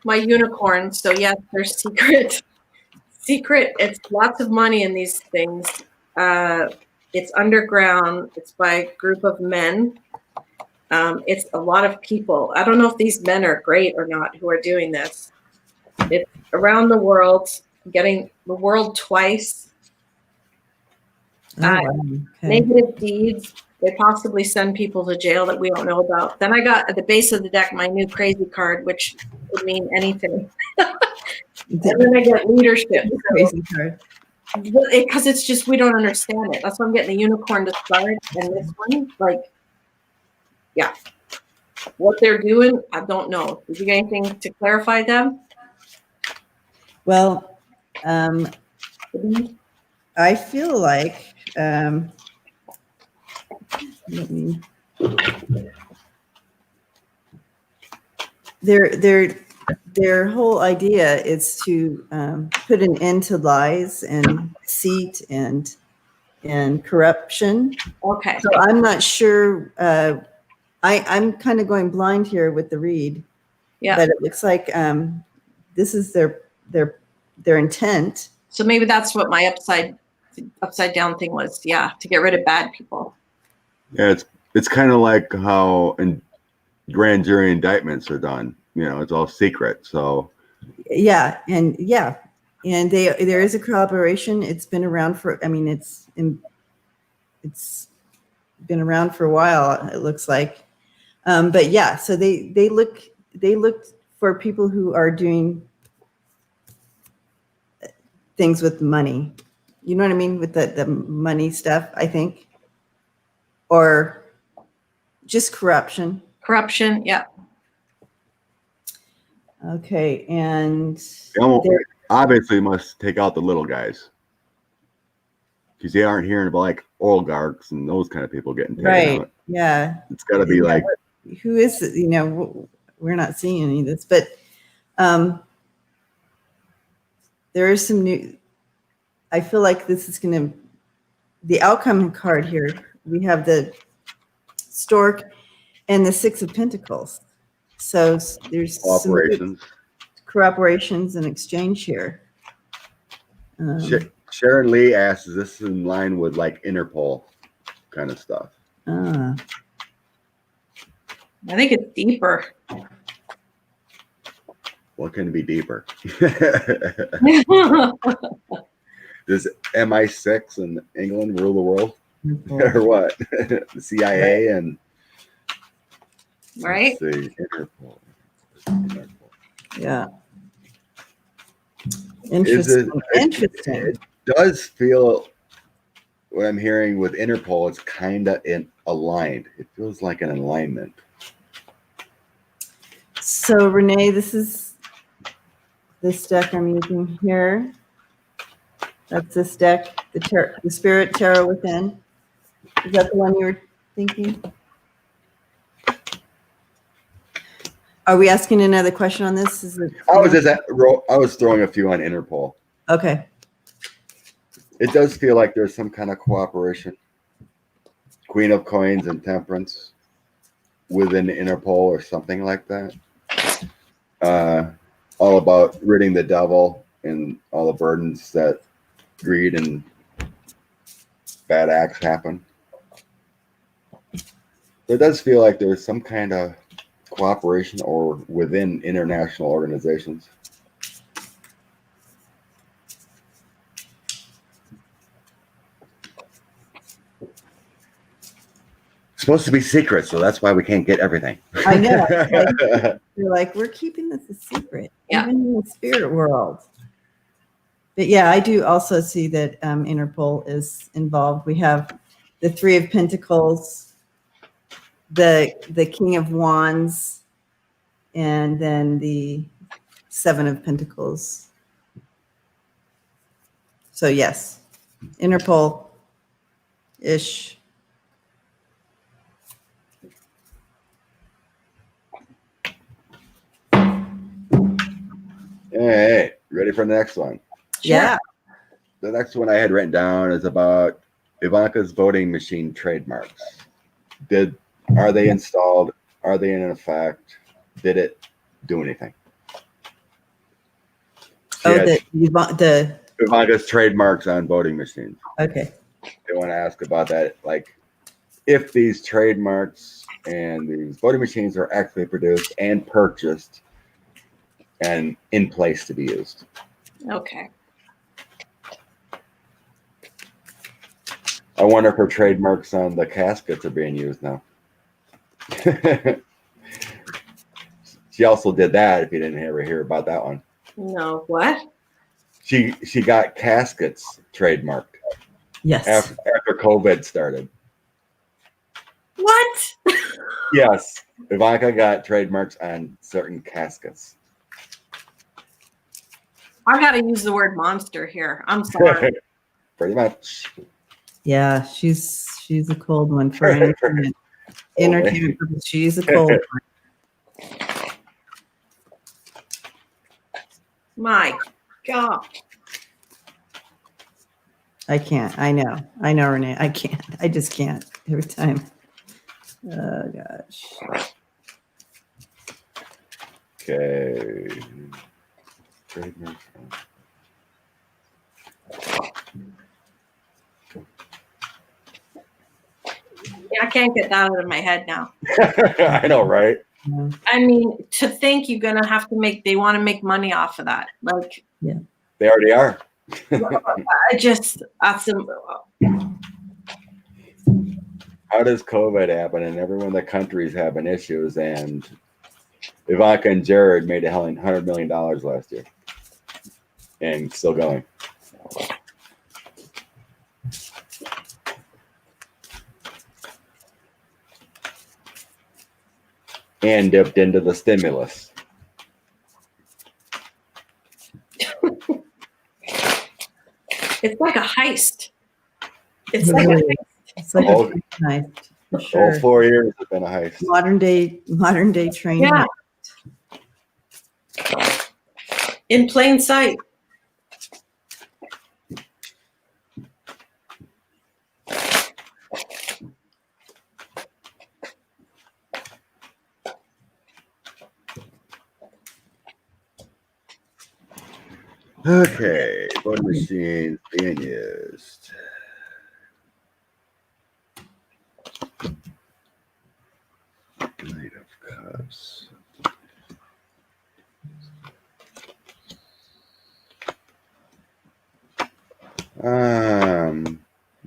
my unicorn, so yes, there's secret. It's lots of money in these things. It's underground. It's by a group of men. It's a lot of people. I don't know if these men are great or not who are doing this. It's around the world, getting the world twice. Oh, wow. Okay. Negative deeds. They possibly send people to jail that we don't know about. Then I got at the base of the deck my new crazy card, which could mean anything. And then I get leadership. Crazy card. Because it's just, we don't understand it. That's why I'm getting the unicorn to start. And this one, like, yeah. What they're doing, I don't know. Did you get anything to clarify them? Well, I feel like their whole idea is to put an end to lies and deceit and corruption. Okay. So I'm not sure. I'm kind of going blind here with the read. Yeah. But it looks like this is their intent. So maybe that's what my upside down thing was. Yeah, to get rid of bad people. Yeah, it's kind of like how grand jury indictments are done. You know, it's all secret. So yeah, and there is a collaboration. It's been around for. I mean, it's been around for a while. It looks like, but yeah. So they look for people who are doing things with money. You know what I mean? With the money stuff, I think. Or just corruption. Corruption, yeah. Okay, and they obviously must take out the little guys. Because they aren't hearing about like oligarchs and those kind of people getting taken out. Yeah. It's got to be like. Who is it? You know, we're not seeing any of this, but there is some new. I feel like this is going to, the outcome card here, we have the Stork and the Six of Pentacles. So there's Cooperations. some cooperations and exchange here. Sharon Lee asks, is this in line with like Interpol kind of stuff? I think it's deeper. What can be deeper? Does MI6 in England rule the world? Or what? The CIA and right? Let's see. Interpol. Yeah. Is Interesting. it? Interesting. It does feel what I'm hearing with Interpol. It's kind of aligned. It feels like an alignment. So Renee, this is this deck I'm using here. That's this deck, the Spirit Tarot Within. Is that the one you were thinking? Are we asking another question on this? Is it? I was throwing a few on Interpol. Okay. It does feel like there's some kind of cooperation. Queen of Coins and Temperance within Interpol or something like that. All about ridding the devil and all the burdens that greed and bad acts happen. It does feel like there's some kind of cooperation or within international organizations. It's supposed to be secret, so that's why we can't get everything. I know. You're like, we're keeping this a secret, Yeah. even in the spirit world. But yeah, I do also see that Interpol is involved. We have the Three of Pentacles, the King of Wands, and then the Seven of Pentacles. So yes, Interpol-ish. Hey, ready for the next one? Yeah. The next one I had written down is about Ivanka's voting machine trademarks. Are they installed? Are they in effect? Did it do anything? The Ivanka's trademarks on voting machines. okay. They want to ask about that, like if these trademarks and these voting machines are actually produced and purchased and in place to be used. Okay. I wonder if her trademarks on the caskets are being used now. She also did that, if you didn't ever hear about that one. No, what? She got caskets trademarked Yes. after COVID started. What? Yes, Ivanka got trademarks on certain caskets. I got to use the word monster here. I'm sorry. Pretty much. Yeah, she's a cold one for entertainment. Entertainment purposes. She's a cold one. My God. I can't. I know, Renee. I can't. I just can't every time. Oh gosh. Okay. Trademark. Yeah, I can't get that out of my head now. I know, right? Yeah. I mean, to think you're going to have to they want to make money off of that. Like, They already are. that's How does COVID happen and everyone in the country's having issues and Ivanka and Jared made $100 million last year and still going. And dipped into the stimulus. it's like a heist. It's like a Really? heist. It's like Oh. a heist, for All sure. 4 years have been a heist. Modern day train. Yeah. heist. In plain sight. Okay, voting machines being used. Knight of Cups.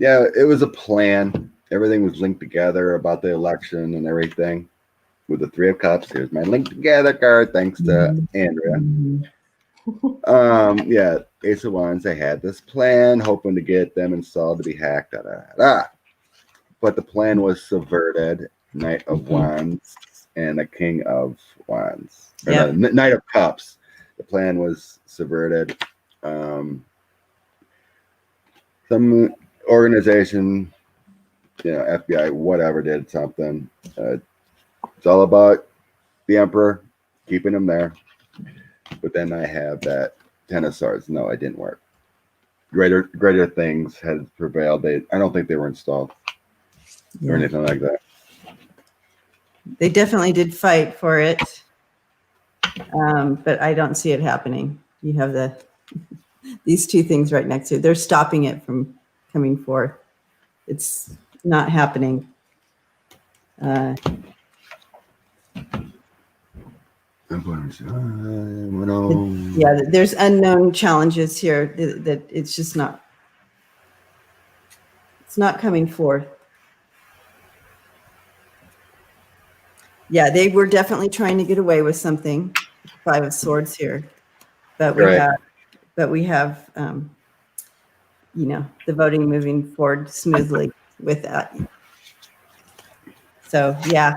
Yeah, it was a plan. Everything was linked together about the election and everything. with the Three of Cups. Here's my link together card. Thanks to Andrea. Yeah, Ace of Wands. They had this plan, hoping to get them installed to be hacked. But the plan was subverted. Knight of Wands and the King of Wands. Or Yep. no, Knight of Cups. The plan was subverted. Some organization, FBI, whatever, did something. It's all about the Emperor, keeping him there. But then I have that Ten of Swords. No, it didn't work. Greater things had prevailed. I don't think they were installed or anything like that. They definitely did fight for it, but I don't see it happening. You have these two things right next to it. They're stopping it from coming forth. It's not happening. Yeah, there's unknown challenges here that it's just not. It's not coming forth. Yeah, they were definitely trying to get away with something. Five of Swords here, but we have, the voting moving forward smoothly with that. So yeah,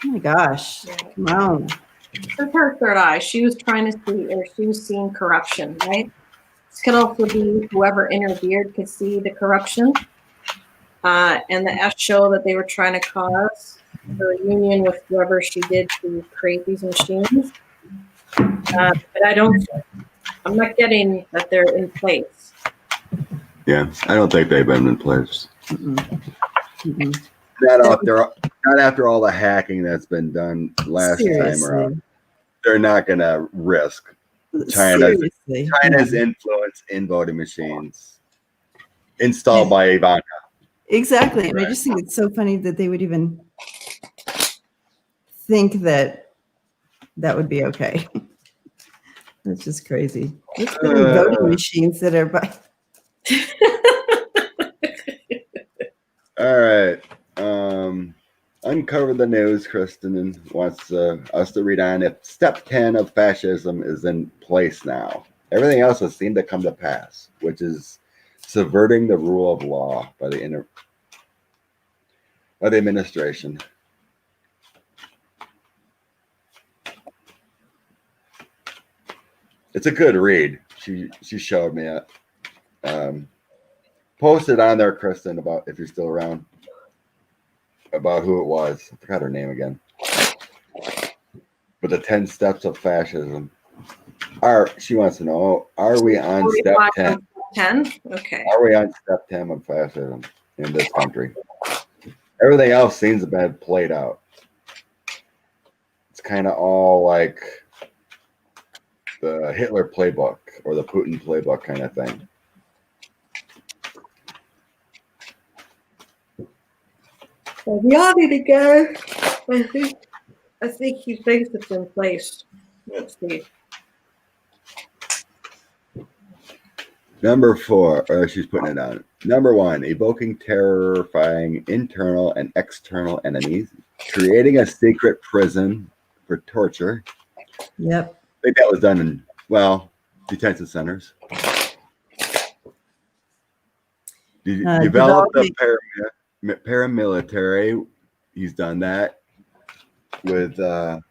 oh my gosh, come on. With her third eye, she was trying to see, or she was seeing corruption, right? This could also be whoever interfered could see the corruption. And the S show that they were trying to cause her union with whoever she did to create these machines. But I'm not getting that they're in place. Yeah, I don't think they've been in place. Mm-mm. Not after all the hacking that's been done last time around. They're not going to risk China's influence in voting machines installed by Ivanka. Exactly. And I just think it's so funny that they would even think that would be okay. That's just crazy. It's voting machines that are by. All right. Uncover the news. Kristen wants us to read on if step 10 of fascism is in place now. Everything else has seemed to come to pass, which is subverting the rule of law by the administration. It's a good read. She showed me it. Posted on there, Kristen, about if you're still around, about who it was. I forgot her name again. But the 10 steps of fascism. She wants to know, are we on step 10? 10? Okay. Are we on step 10 of fascism in this country? Everything else seems to have played out. It's kind of all like the Hitler playbook or the Putin playbook kind of thing. Well, we all need to go. I think he thinks it's in place. Let's see. Number 4, or she's putting it on. Number 1, evoking terrifying internal and external enemies, creating a secret prison for torture. Yep. I think that was done in, detention centers. Develop the paramilitary. He's done that with the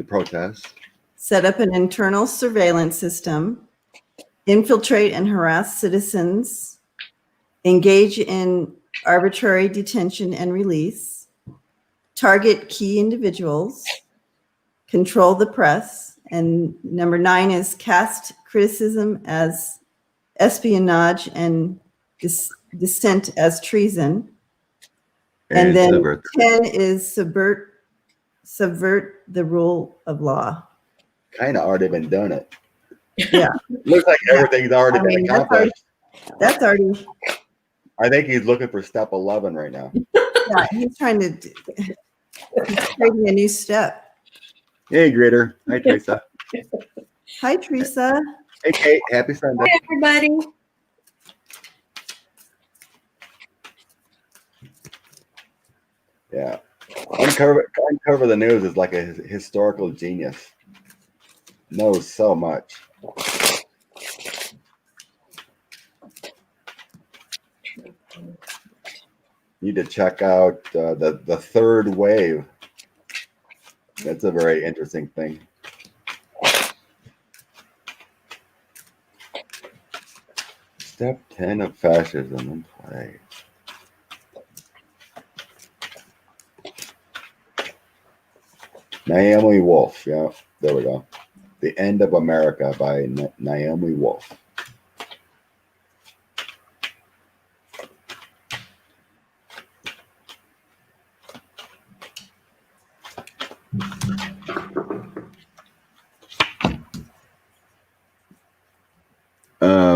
protests. Set up an internal surveillance system. Infiltrate and harass citizens. Engage in arbitrary detention and release. Target key individuals. Control the press. And number 9 is cast criticism as espionage and dissent as treason. And then 10 is subvert the rule of law. Kind of already been done it. Yeah. Looks like everything's already been accomplished. That's already. I think he's looking for step 11 right now. Yeah, he's taking a new step. Hey, Gritter. Hi, Teresa. Hi, Teresa. Hey, Kate. Happy Sunday. Hi, everybody. Yeah. Uncover the News is like a historical genius. Knows so much. Need to check out the third wave. That's a very interesting thing. Step 10 of fascism in play. Naomi Wolf. Yeah, there we go. The End of America by Naomi Wolf.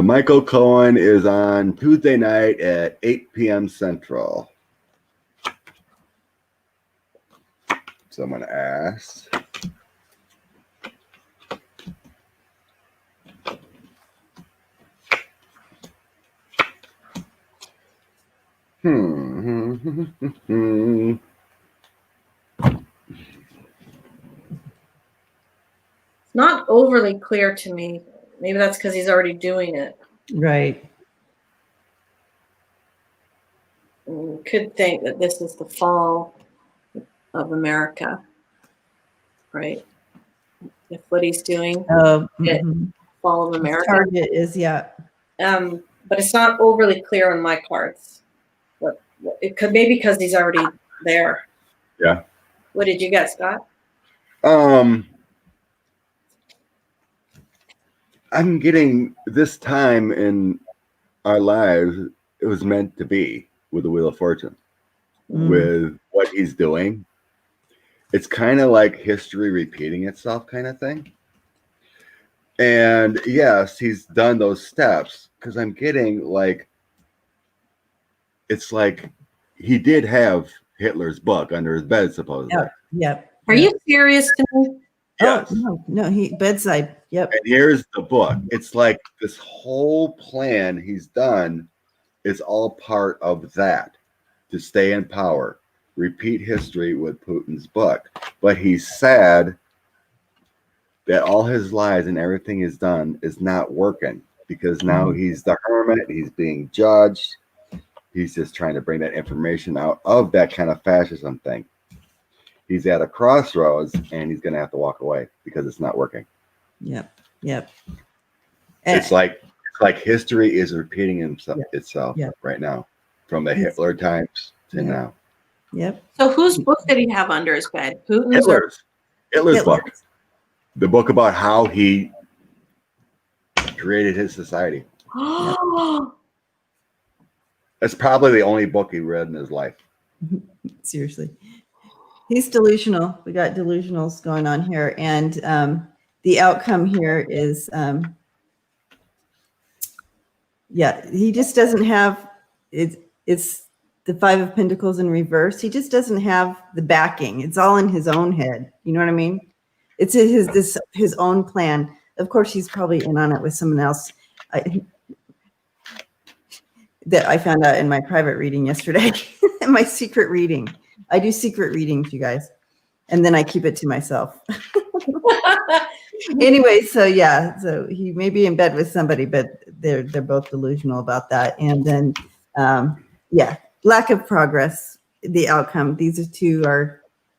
Michael Cohen is on Tuesday night at 8 p.m. Central. Someone asked. It's not overly clear to me. Maybe that's because he's already doing it. Right. You could think that this is the fall of America, right? If what he's doing, fall of America. Target is, yeah. But it's not overly clear on my cards. What it could maybe because he's already there. Yeah. What did you get, Scott? I'm getting this time in our lives, it was meant to be with the Wheel of Fortune, with what he's doing. It's kind of like history repeating itself kind of thing. And yes, he's done those steps because I'm getting like, it's like he did have Hitler's book under his bed, supposedly. Yep. Are you serious to me? Yes. Oh, no, he bedside. Yep. And here's the book. It's like this whole plan he's done is all part of that to stay in power, repeat history with Putin's book. But he's sad that all his lies and everything he's done is not working because now he's the hermit. He's being judged. He's just trying to bring that information out of that kind of fascism thing. He's at a crossroads and he's going to have to walk away because it's not working. Yep. It's like history is repeating itself right now, from the Hitler times to now. Yep. So whose book did he have under his bed? Putin's? Hitler's book. The book about how he created his society. That's probably the only book he read in his life. Seriously. He's delusional. We got delusionals going on here. And the outcome here is, he just doesn't have, it's the Five of Pentacles in reverse. He just doesn't have the backing. It's all in his own head. You know what I mean? It's his own plan. Of course, he's probably in on it with someone else. That I found out in my private reading yesterday, my secret reading. I do secret readings, you guys, and then I keep it to myself. Anyway, so he may be in bed with somebody, but they're both delusional about that. And then, lack of progress, the outcome. These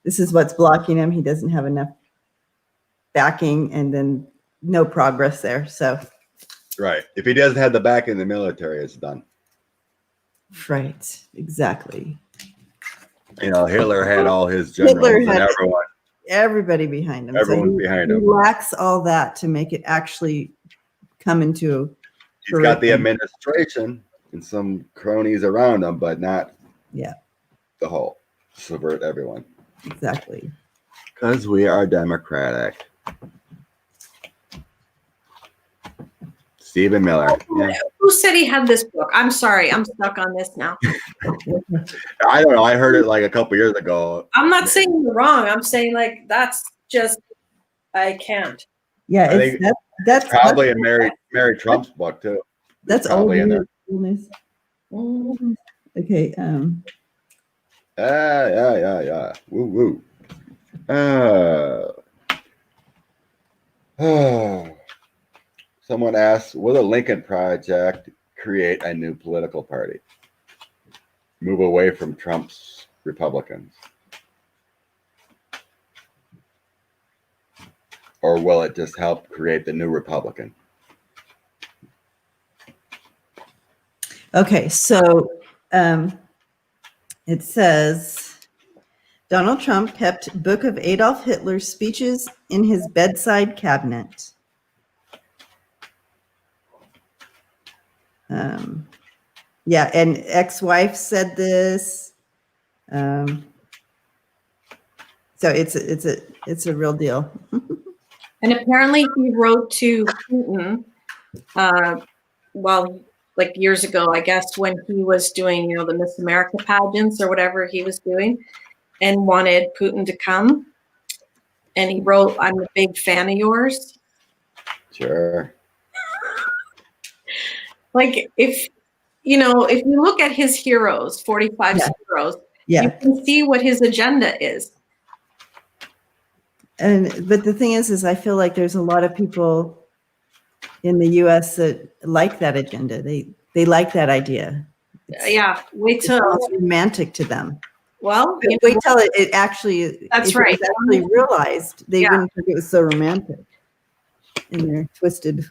this is what's blocking him. He doesn't have enough backing, and then no progress there. So, right. If he doesn't have the backing in the military, it's done. Right. Exactly. Hitler had all his generals and everyone. Everybody behind him. Everyone's behind him. He lacks all that to make it actually come into. He's got the administration and some cronies around him, but not the whole. Subvert everyone. Exactly. Because we are democratic. Stephen Miller. Yeah. Who said he had this book? I'm sorry. I'm stuck on this now. I don't know. I heard it like a couple years ago. I'm not saying you're wrong. I'm saying that's just, I can't. Yeah, that's probably in Mary Trump's book too. That's probably in there. Okay. Yeah. Woo. Uh, Someone asks, will the Lincoln Project create a new political party? Move away from Trump's Republicans? Or will it just help create the new Republican? Okay, so it says Donald Trump kept Book of Adolf Hitler's speeches in his bedside cabinet. Yeah, and ex-wife said this. So it's a real deal. And apparently he wrote to Putin, well, like years ago, I guess, when he was doing, the Miss America pageants or whatever he was doing, and wanted Putin to come. And he wrote, "I'm a big fan of yours." Sure. Like if you look at his heroes, 45 heroes, you can see what his agenda is. But the thing is I feel like there's a lot of people in the U.S. that like that agenda. They like that idea. Wait till it's romantic to them. Well, wait till it actually. That's right. It was actually realized, they wouldn't think it was so romantic in their twisted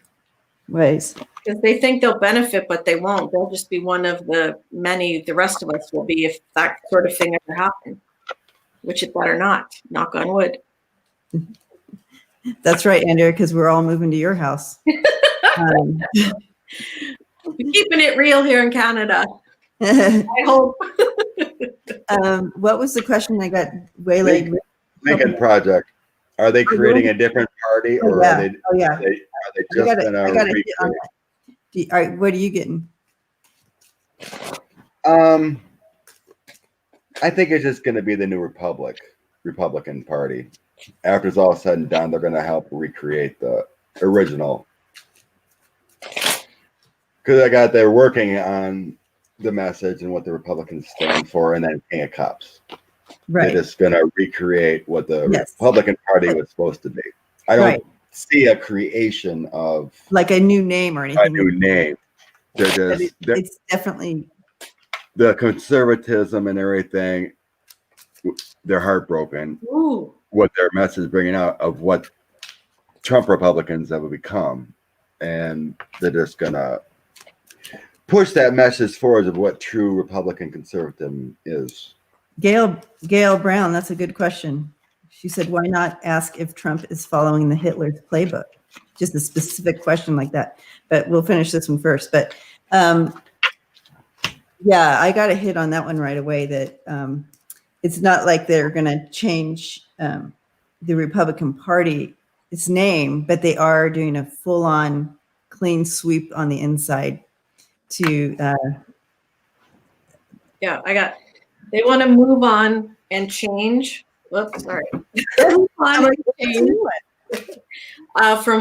ways. Because they think they'll benefit, but they won't. They'll just be one of the many. The rest of us will be if that sort of thing ever happened, which it better not. Knock on wood. That's right, Andrea, because we're all moving to your house. We're keeping it real here in Canada. I hope. What was the question? I got waylaid. Lincoln Project. Are they creating a different party, or are they just going to recreate? All right, what are you getting? I think it's just going to be the new Republican Party. After it's all said and done, they're going to help recreate the original. Because they're working on the message and what the Republicans stand for, and then King of Cups. Right. They're just going to recreate what the Republican Party was supposed to be. I don't see a creation of like a new name or anything. A new name. It's definitely the conservatism and everything. They're heartbroken. Ooh. What their message is bringing out of what Trump Republicans have become, and they're just gonna push that message forward of what true Republican conservatism is. Gail Brown, that's a good question. She said, why not ask if Trump is following the Hitler's playbook? Just a specific question like that. But we'll finish this one first. But I got a hit on that one right away, that it's not like they're going to change the Republican Party, its name, but they are doing a full-on clean sweep on the inside to they want to move on and change. Whoops, sorry. From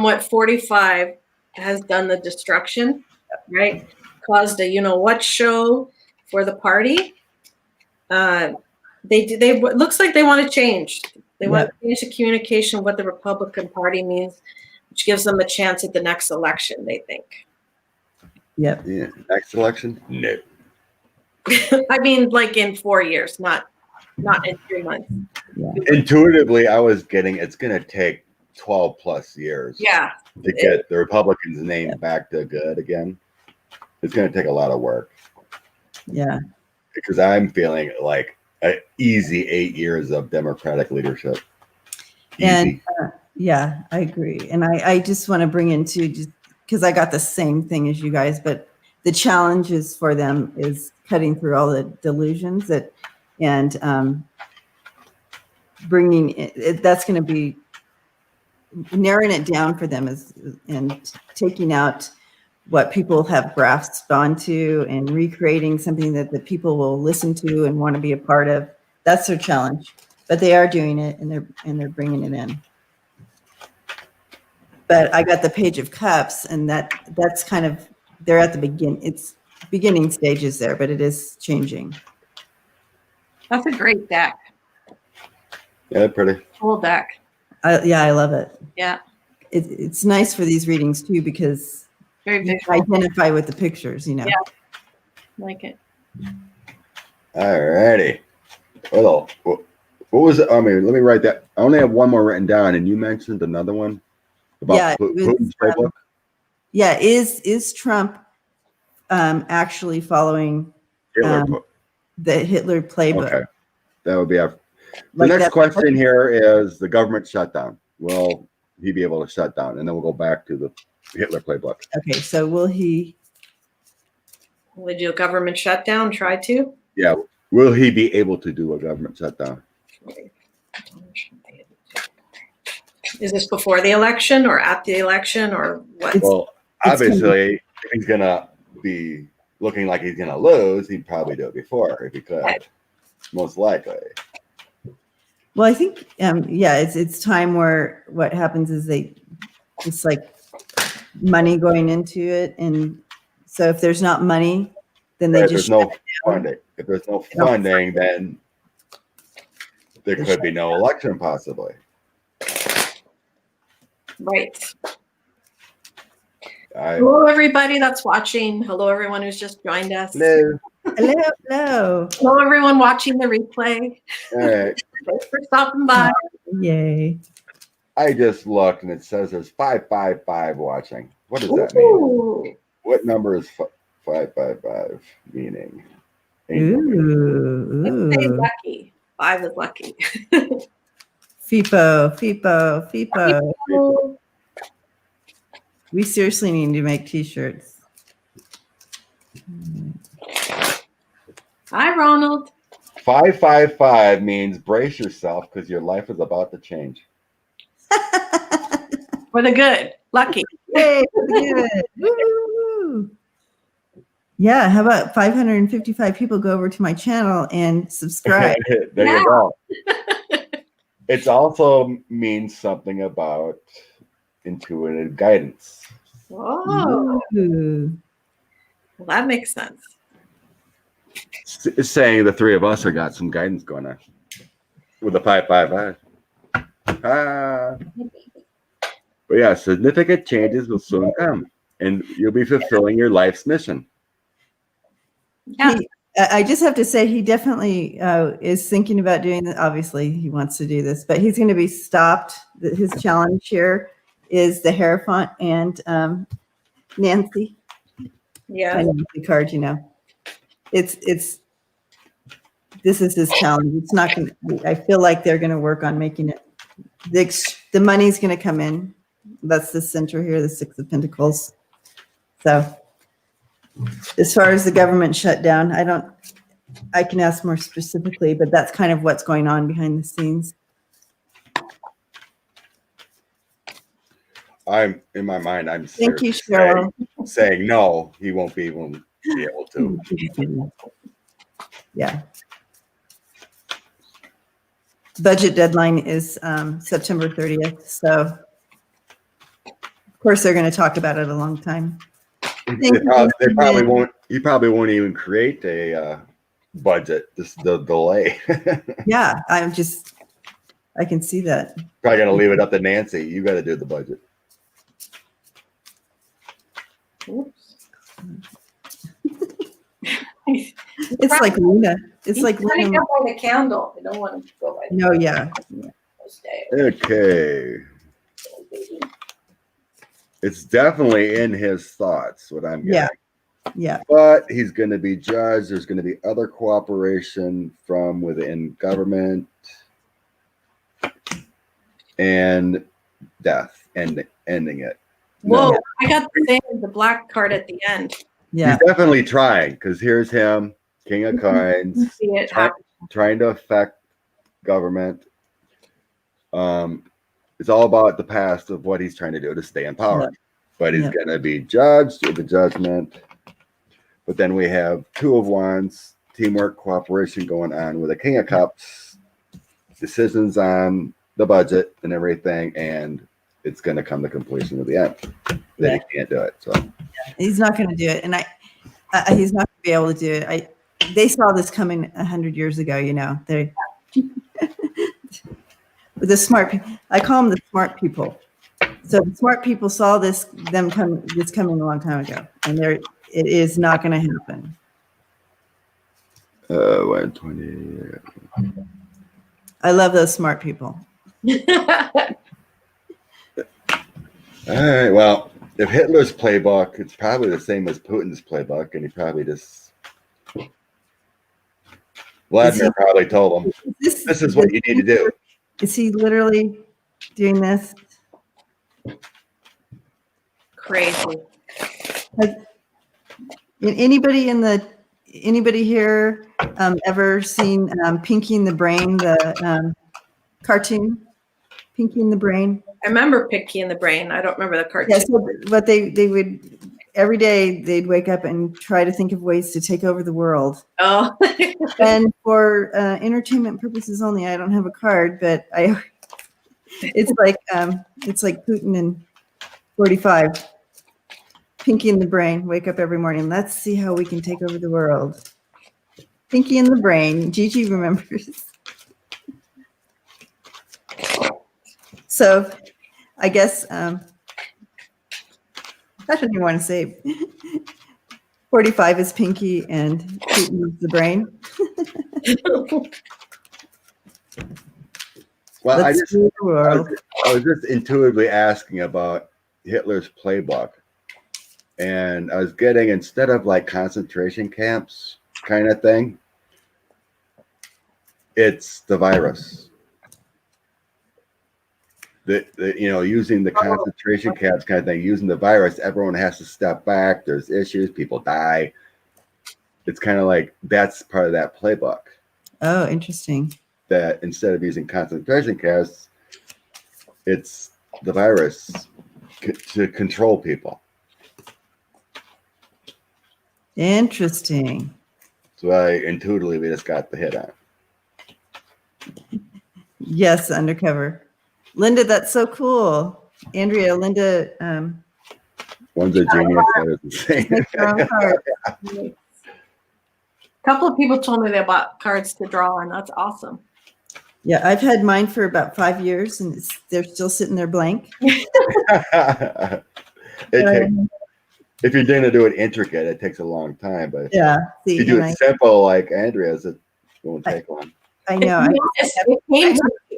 what 45 has done, the destruction, right? Caused a what show for the party. They looks like they want to change. They want to change the communication of what the Republican Party means, which gives them a chance at the next election, they think. Yep. Yeah. Next election? No. I mean, like in 4 years, not in 3 months. Yeah. Intuitively, I was getting it's going to take 12 plus years. Yeah. To get the Republicans' name back to good again. It's going to take a lot of work. Yeah. Because I'm feeling like an easy 8 years of Democratic leadership. Easy. And I agree. And I just want to bring in too, just because I got the same thing as you guys, but the challenges for them is cutting through all the delusions and bringing it, that's going to be narrowing it down for them and taking out what people have grasped onto and recreating something that the people will listen to and want to be a part of. That's their challenge, but they are doing it and they're bringing it in. But I got the Page of Cups, and that's kind of, they're at the beginning. It's beginning stages there, but it is changing. That's a great deck. Yeah, pretty. Full deck. Yeah, I love it. Yeah. It's nice for these readings too because Very you visual. identify with the pictures, you know. Yeah. Like it. Alrighty. Well, what was it? I mean, let me write that. I only have one more written down, and you mentioned another one about Yeah, it was, Putin's playbook. Yeah, is Trump actually following Hitler. the Hitler playbook? Okay, that would be our. The Like next that- question here is the government shutdown. Will he be able to shut down? And then we'll go back to the Hitler playbook. Okay, so will he? Will they do a government shutdown? Try to? Yeah. Will he be able to do a government shutdown? Is this before the election or at the election or what? Well, it's obviously, if he's gonna be looking like he's gonna lose, he'd probably do it before if he could. Okay. Most likely. Well, I think yeah, it's time where what happens is it's like money going into it, and so if there's not money, then they If just there's no funding. If there's no funding, then there could be no election possibly. Right. Hello, everybody that's watching. Hello, everyone who's just joined us. Hello. hello. Hello, everyone watching the replay. All right. Thanks for stopping by. Yay. I just looked and it says there's 555 watching. What does that mean? Ooh. What number is 555 meaning? Ooh. Let's say lucky. 5 is lucky. FIPO. We seriously need to make t-shirts. Hi, Ronald. 555 means brace yourself because your life is about to change. For the good. Lucky. Yay, good. Woo. Yeah, how about 555 people go over to my channel and subscribe? There Yeah. you go. It also means something about intuitive guidance. Oh, Ooh. well, that makes sense. It's saying the three of us are got some guidance going on with the 555. But yeah, significant changes will soon come, and you'll be fulfilling your life's mission. Yeah. I just have to say he definitely is thinking about doing this. Obviously, he wants to do this, but he's going to be stopped. His challenge here is the Hierophant and Nancy. Yeah. My Nancy card, you know. This is his challenge. It's not going to, I feel like they're going to work on making it. The money's going to come in. That's the center here, the 6 of Pentacles. So as far as the government shutdown, I can ask more specifically, but that's kind of what's going on behind the scenes. I'm in my mind. I'm Thank you, seriously Cheryl. saying no. He won't be able to. Yeah. Budget deadline is September 30th. So, of course, they're going to talk about it a long time. They probably won't. You probably won't even create a budget. Just the delay. Yeah, I can see that. Probably gonna leave it up to Nancy. You got to do the budget. Oops. It's like Luna. It's like trying to Luna. go by the candle. I don't want to go by the No, yeah. stay. Okay. It's definitely in his thoughts. What I'm getting. Yeah. But he's going to be judged. There's going to be other cooperation from within government and death and ending it. Whoa, No. I got the black card at the end. Yeah. He's definitely trying because here's him, King of Coins, See it happen. trying to affect government. It's all about the past of what he's trying to do to stay in power. Yeah. But he's Yeah. going to be judged with the judgment. But then we have 2 of Wands, teamwork, cooperation going on with a King of Cups, decisions on the budget and everything, and it's going to come to completion at the end. That he can't do it. So He's not going to do it, and he's not going to be able to do it. they saw this coming 100 years ago. You know, they the smart. I call them the smart people. So the smart people saw this coming a long time ago, and it is not going to happen. 120. I love those smart people. All right. Well, if Hitler's playbook, it's probably the same as Putin's playbook, and he probably just Vladimir probably told him, "This is what you need to do." Is he literally doing this? Crazy. Anybody here ever seen Pinky and the Brain, the cartoon Pinky and the Brain? I remember Pinky and the Brain. I don't remember the cartoon. Yeah, so, but they would every day they'd wake up and try to think of ways to take over the world. Oh. And for entertainment purposes only, I don't have a card, but it's like Putin in 45. Pinky in the Brain, wake up every morning. Let's see how we can take over the world. Pinky in the Brain. Gigi remembers. So I guess I don't even want to say 45 is Pinky and Putin is the Brain. Well, I was just intuitively asking about Hitler's playbook. And I was getting, instead of like concentration camps kind of thing, it's the virus. Using the concentration camps kind of thing, using the virus, everyone has to step back. There's issues, people die. It's kind of like that's part of that playbook. Oh, interesting. That instead of using concentration camps, it's the virus to control people. Interesting. So I intuitively just got the hit on. Yes, undercover. Linda, that's so cool. Andrea, Linda. One's a genius, that is insane. A couple of people told me they bought cards to draw, and that's awesome. Yeah, I've had mine for about 5 years, and they're still sitting there blank. If you're going to do it intricate, it takes a long time. But yeah, if you do it simple like Andrea's, it won't take long. I know.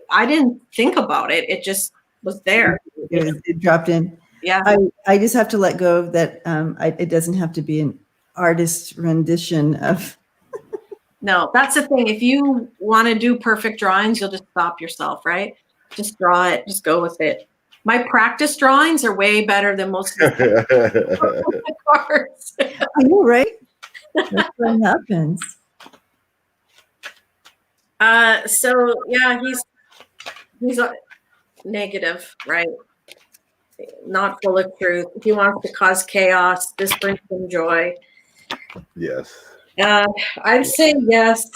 I didn't think about it. It just was there. It dropped in. Yeah. I just have to let go of that. It doesn't have to be an artist's rendition of. No, that's the thing. If you want to do perfect drawings, you'll just stop yourself, right? Just draw it. Just go with it. My practice drawings are way better than most of the cards. I know, right? That's what happens. So yeah, he's negative, right? Not full of truth. He wants to cause chaos. This brings him joy. Yes. I'd say yes,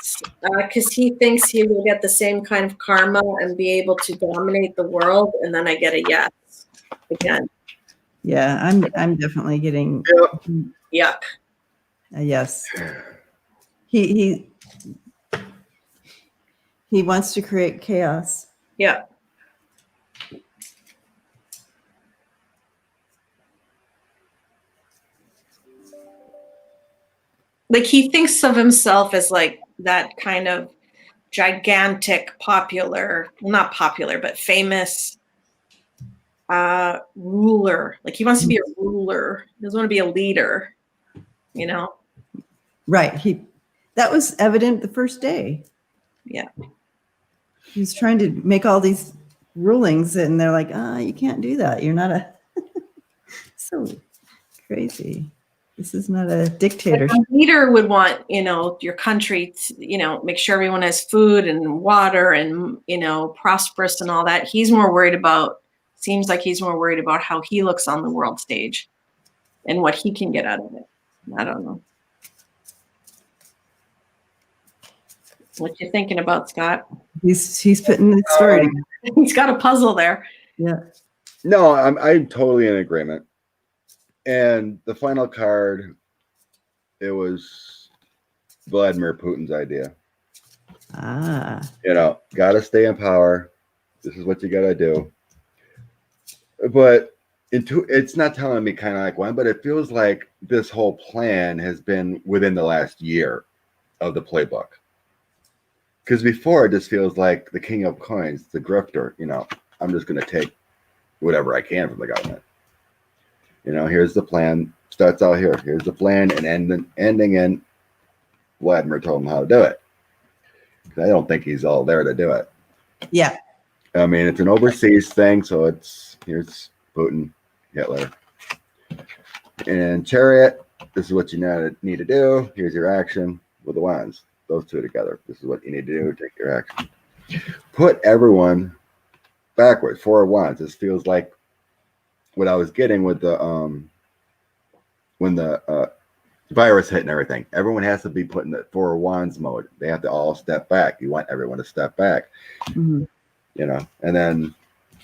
because he thinks he will get the same kind of karma and be able to dominate the world, and then I get a yes again. Yeah, I'm definitely getting yuck. A yes. He wants to create chaos. Yeah. Like he thinks of himself as like that kind of gigantic, popular, well, not popular, but famous ruler. Like he wants to be a ruler. He doesn't want to be a leader, you know? Right. That was evident the first day. Yeah. He was trying to make all these rulings and they're like, you can't do that. You're not a so crazy. This is not a dictator. A leader would want, your country to, make sure everyone has food and water and, prosperous and all that. Seems like he's more worried about how he looks on the world stage and what he can get out of it. I don't know. What you thinking about, Scott? He's putting the story together. He's got a puzzle there. Yeah. No, I'm totally in agreement. And the final card, it was Vladimir Putin's idea. Ah, Got to stay in power. This is what you got to do. But it's not telling me kind of like when, but it feels like this whole plan has been within the last year of the playbook. Because before it just feels like the king of coins, the grifter, I'm just going to take whatever I can from the government. Here's the plan. Starts out here. Here's the plan, and ending in Vladimir told him how to do it. I don't think he's all there to do it. yeah. I mean, it's an overseas thing, so here's Putin, Hitler, and Chariot. This is what you need to do. Here's your action with the wands. Those two together. This is what you need to do. Take your action. Put everyone backwards. 4 of Wands. This feels like what I was getting with the when the virus hit and everything. Everyone has to be put in the 4 of Wands mode. They have to all step back. You want everyone to step back. Mm-hmm. And then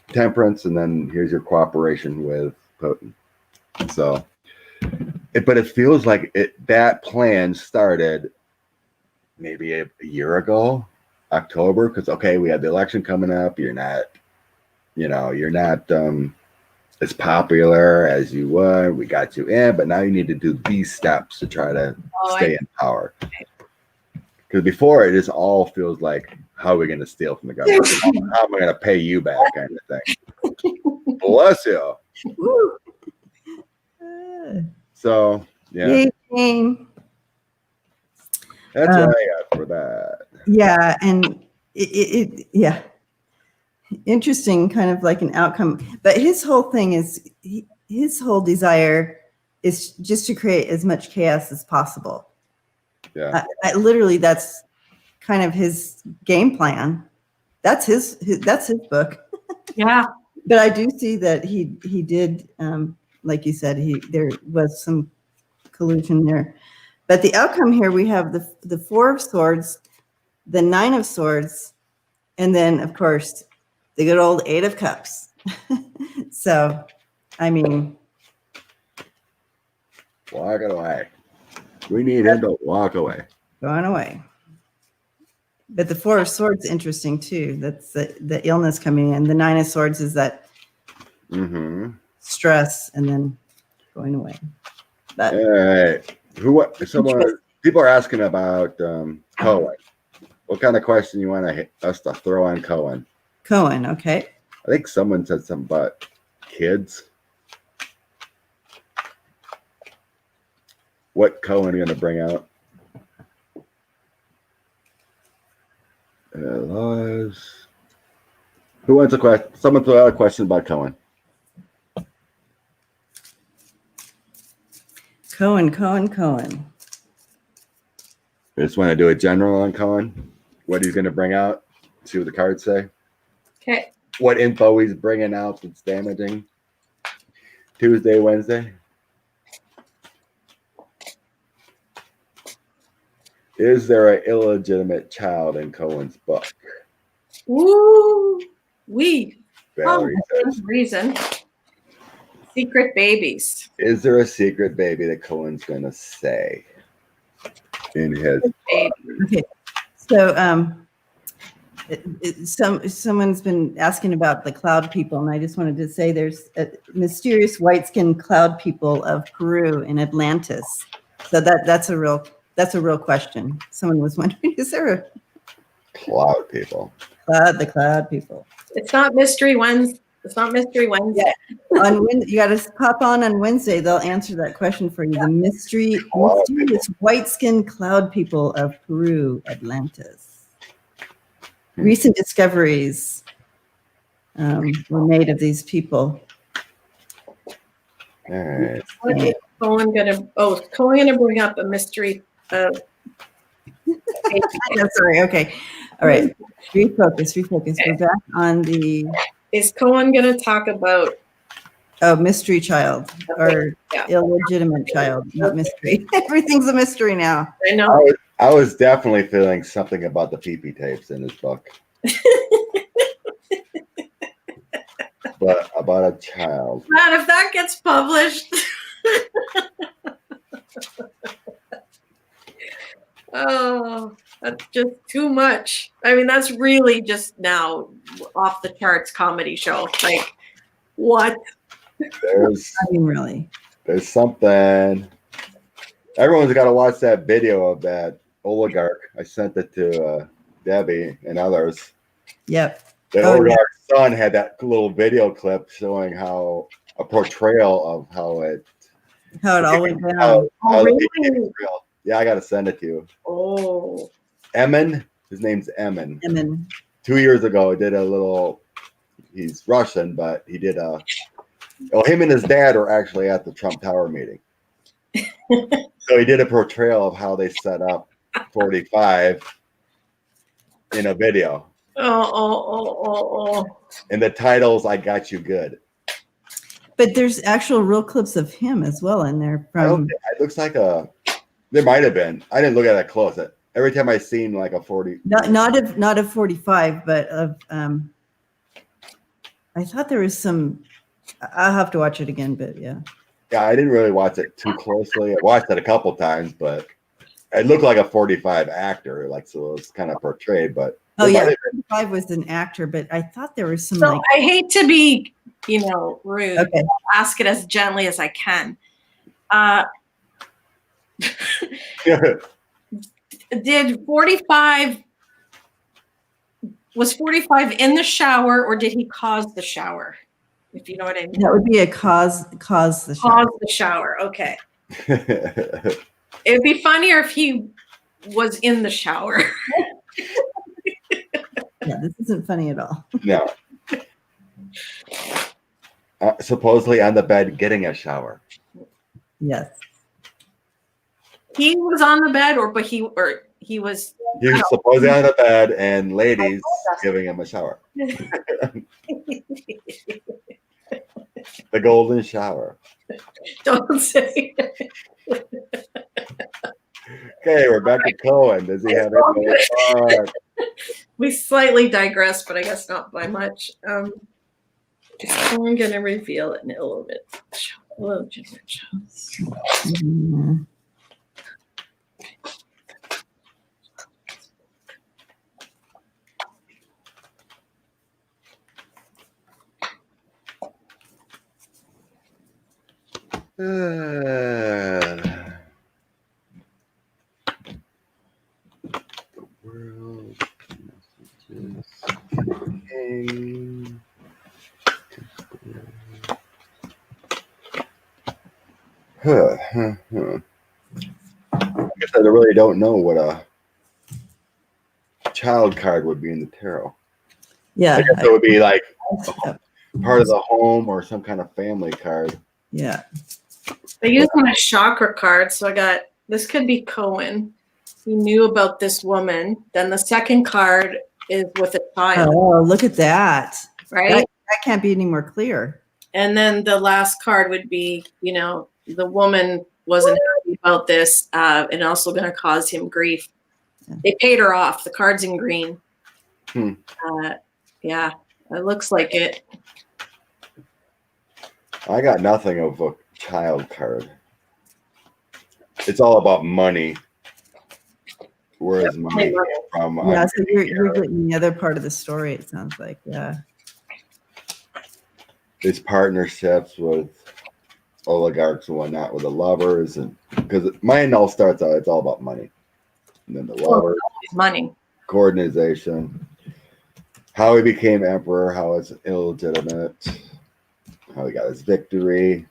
Temperance, and then here's your cooperation with Putin. So, but it feels like that plan started maybe a year ago, October, because we had the election coming up. You're not as popular as you were. We got you in, but now you need to do these steps to try to stay in power. Because before it just all feels like, how are we going to steal from the government? How am I going to pay you back, kind of thing. Bless you. So yeah, Yay, Jane. that's what I got for that. Yeah, and yeah, interesting, kind of like an outcome. But his whole thing is, his whole desire is just to create as much chaos as possible. Yeah, literally, that's kind of his game plan. That's his book. Yeah. But I do see that he did, like you said, there was some collusion there. But the outcome here, we have the 4 of Swords, the 9 of Swords, and then, of course, the good old 8 of Cups. So, I mean, walk away. We need him to walk away. going away. But the 4 of Swords is interesting too. That's the illness coming in. The 9 of Swords is that stress and then going away. But, all right. People are asking about Cohen. What kind of question you want us to throw on Cohen? Cohen, okay. I think someone said something about kids. What Cohen going to bring out? Laws. Who wants a question? Someone throw out a question about Cohen. Cohen. I just want to do a general on Cohen. What he's going to bring out. See what the cards say. Okay. What info he's bringing out that's damaging. Tuesday, Wednesday. Is there an illegitimate child in Cohen's book? Woo! Valerie says. Reason. Secret babies. Is there a secret baby that Cohen's going to say in his book? Okay. So, someone's been asking about the cloud people, and I just wanted to say there's a mysterious white-skinned cloud people of Peru in Atlantis. So that's a real question. Someone was wondering, is there a Cloud people? The cloud people. It's not Mystery Wednesday. It's not Mystery Wednesday. Yeah. You got to pop on Wednesday. They'll answer that question for you. The mysterious white-skinned cloud people of Peru, Atlantis. Recent discoveries were made of these people. All right. Okay. Cohen gonna bring up a mystery. Sorry. Okay. All right. Refocus. Okay. We're back on the Is Cohen gonna talk about mystery child or illegitimate child, not mystery. Everything's a mystery now. I know. I was definitely feeling something about the PP tapes in his book. But about a child. Man, if that gets published. Oh, that's just too much. I mean, that's really just now off the charts comedy show. Like, what? There's I mean, really. there's something. Everyone's got to watch that video of that oligarch. I sent it to Debbie and others. Yep. The Oh, oligarch's son had that little video clip showing how a portrayal of how it How it all went down. how Oh, the really? PK is real. Yeah, I got to send it to you. Oh, Emin, his name's Emin. And then 2 years ago, did a little. He's Russian, but he did a. Well, him and his dad were actually at the Trump Tower meeting. So he did a portrayal of how they set up 45 in a video. oh. And the title's "I Got You Good." but there's actual real clips of him as well in there I don't from think, it looks like a. There might have been. I didn't look at that close. Every time I seen like a 40. not of 45, but of I thought there was some. I'll have to watch it again, but yeah. Yeah, I didn't really watch it too closely. I watched it a couple times, but it looked like a 45 actor, like so it was kind of portrayed. But Oh there might yeah, have been. 45 was an actor, but I thought there was some So like I hate to be, rude. okay. I'll ask it as gently as I can. Did 45 was 45 in the shower, or did he cause the shower? If you know what I mean. That would be a cause the show. Cause the shower. Okay. It'd be funnier if he was in the shower. Yeah, this isn't funny at all. No. Supposedly on the bed getting a shower. Yes. He was on the bed, or he was. He was supposedly on the bed and ladies giving him a shower. The golden shower. Don't say. Okay, we're back to Cohen. Does he have it? We slightly digress, but I guess not by much. I'm going to reveal it in a little bit. Hello, George. Mhm. The world messages came to I guess I really don't know what a child card would be in the tarot. Yeah. I guess it would be like I- part of the home or some kind of family card. yeah. I used my chakra card, so I got this. Could be Cohen. He knew about this woman. Then the second card is with a child, Oh, look at that. right? That can't be any more clear. And then the last card would be, the woman wasn't happy about this, and also going to cause him grief. Yeah. They paid her off. The card's in green. Hmm. Yeah, it looks like it. I got nothing of a child card. It's all about money. Where's money from? Yeah, so you're getting the other part of the story, it sounds like. Yeah. His partnerships with oligarchs and whatnot, with the lovers, and because mine all starts out, it's all about money, and then the lovers, Money. coordination, how he became emperor, how it's illegitimate, how he got his victory,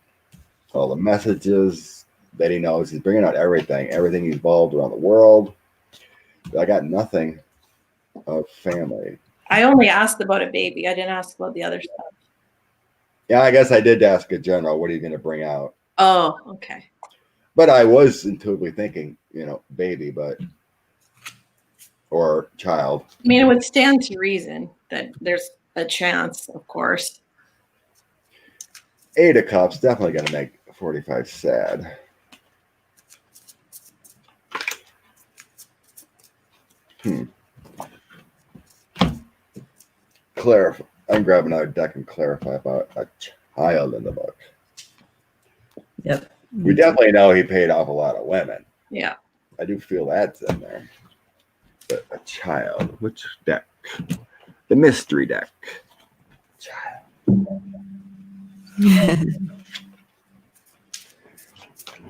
all the messages that he knows. He's bringing out everything he's involved around the world. But I got nothing of family. I only asked about a baby. I didn't ask about the other stuff. Yeah, I guess I did ask a general, what are you going to bring out? Oh, okay. But I was intuitively thinking, baby, or child. I mean, it would stand to reason that there's a chance, of course. 8 of Cups, definitely going to make 45 sad. Clarify. I'm grabbing another deck and clarify about a child in the book. Yep. We definitely know he paid off a lot of women. Yeah. I do feel that's in there. But a child. Which deck? The mystery deck. Child.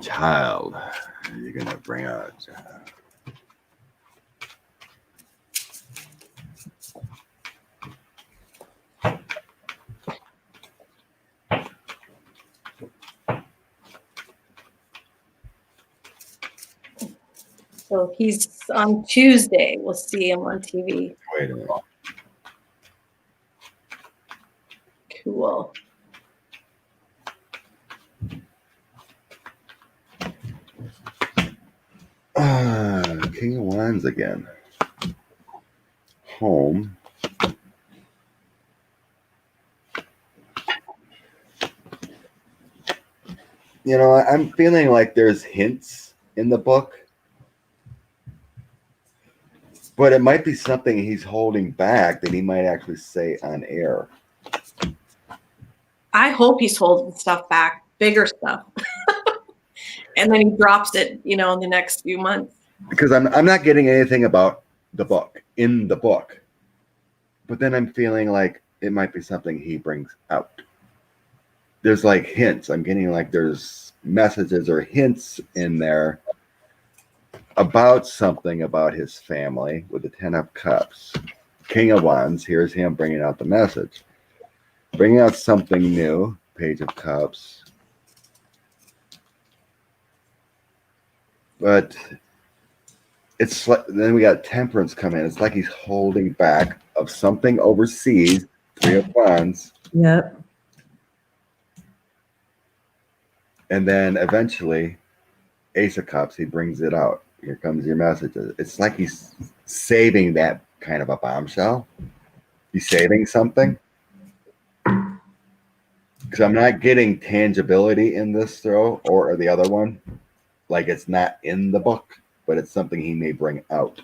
Child. You're gonna bring out a child. So he's on Tuesday. We'll see him on TV. Wait a minute. Cool. King of Wands again. Home. You know, I'm feeling like there's hints in the book, but it might be something he's holding back that he might actually say on air. I hope he's holding stuff back, bigger stuff. And then he drops it, in the next few months. Because I'm not getting anything about the book in the book, but then I'm feeling like it might be something he brings out. There's like hints. I'm getting like there's messages or hints in there about something about his family with the 10 of Cups. King of Wands, here's him bringing out the message. Bringing out something new. Page of Cups. But it's like, then we got Temperance come in. It's like he's holding back of something overseas. 3 of Wands. Yep. And then eventually, Ace of Cups, he brings it out. Here comes your message. It's like he's saving that kind of a bombshell. He's saving something. Because I'm not getting tangibility in this throw or the other one. Like it's not in the book, but it's something he may bring out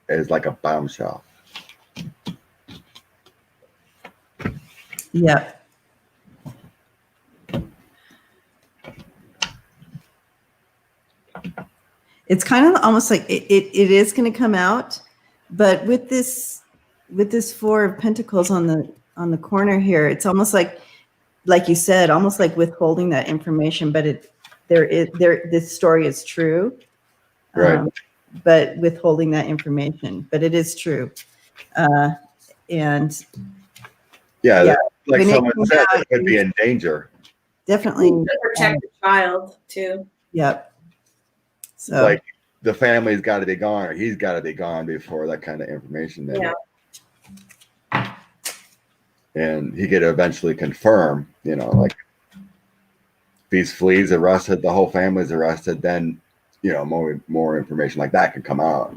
as like a bombshell. Yep. It's kind of almost like it is going to come out, but with this 4 of Pentacles on the corner here, it's almost like you said, almost like withholding that information. But this story is true, Right? But withholding that information. But it is true, and Yeah. Like when it someone comes said, out, it could be in danger. definitely. To protect the child, too. Yep. So Like the family's got to be gone, or he's got to be gone before that kind of information. Then. Yeah. And he could eventually confirm, like if these fleas arrested, the whole family's arrested, then, more information like that can come out.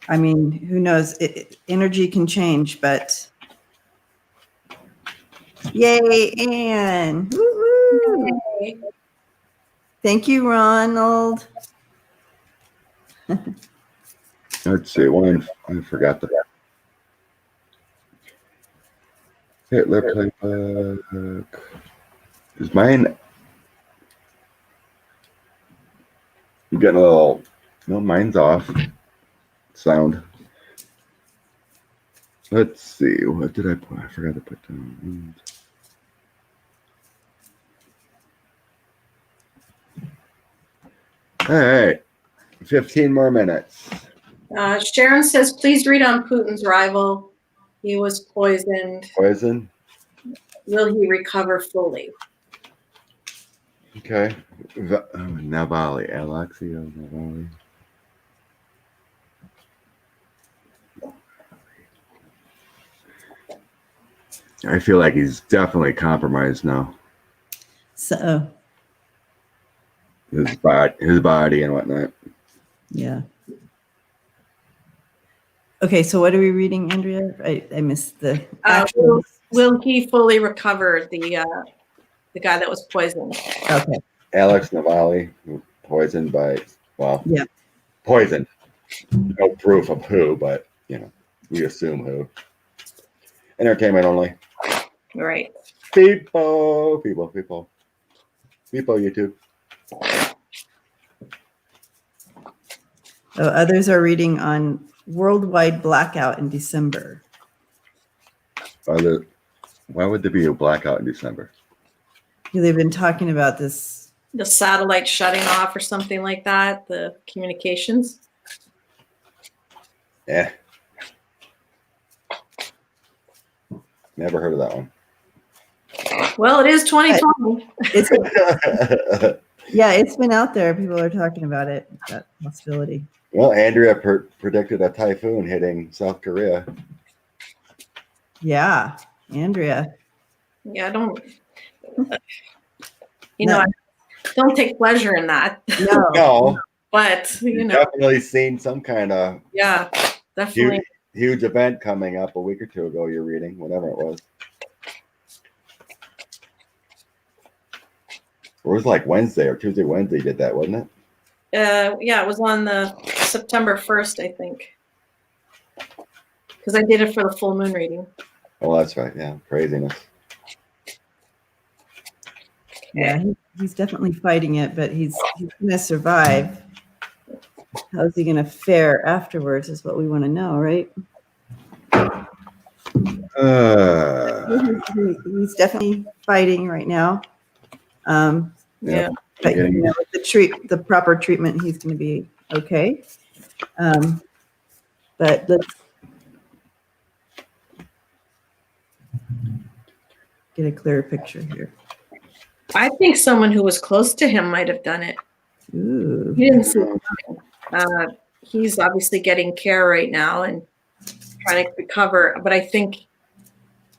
I mean, who knows? Energy can change, but yay, Anne. Woo-hoo. Okay. Thank you, Ronald. Let's see. One, I forgot the Hitler playbook. Is mine? I'm getting a little. No, mine's off. Sound. Let's see. What did I put? I forgot to put down. All right. 15 more minutes. Sharon says, please read on Putin's rival. He was poisoned. Poison. Will he recover fully? Okay. Navalny. Alexei Navalny. I feel like he's definitely compromised now. So, His body and whatnot. yeah. Okay, so what are we reading, Andrea? I missed the actual. Will he fully recover the guy that was poisoned? Okay. Alex Navalny, poisoned by, Yeah. poisoned. No proof of who, but, we assume who. Entertainment only. Right. People, YouTube. So others are reading on worldwide blackout in December. Why would there be a blackout in December? They've been talking about this. The satellite shutting off or something like that, the communications. Yeah. Never heard of that one. Well, it is 2020. It's yeah, it's been out there. People are talking about it. That possibility. Well, Andrea predicted a typhoon hitting South Korea. Yeah, Andrea. Yeah, I don't take pleasure in that. No. No, But, definitely seen some kind of yeah, definitely. huge event coming up a week or two ago. You're reading, whatever it was. It was like Wednesday or Tuesday, Wednesday did that, wasn't it? Yeah, it was on the September 1st, I think. Because I did it for the full moon reading. Oh, that's right. Yeah, craziness. Yeah, he's definitely fighting it, but he's going to survive. How's he going to fare afterwards is what we want to know, right? He's definitely fighting right now. Yeah. But with the proper treatment, he's going to be okay. But let's get a clearer picture here. I think someone who was close to him might have done it. Ooh. He didn't see it coming. He's obviously getting care right now and trying to recover. But I think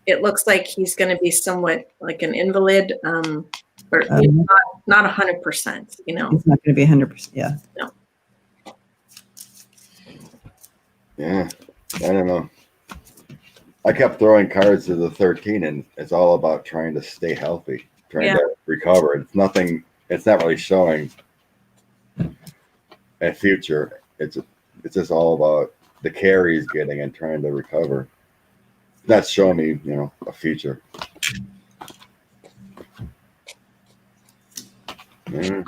it looks like he's going to be somewhat like an invalid, or not 100%. He's not going to be 100%. Yeah. No. Yeah, I don't know. I kept throwing cards to the 13, and it's all about trying to stay healthy, trying to recover. It's nothing. It's not really showing a future. It's just all about the care he's getting and trying to recover. It's not showing me, a future. Yeah.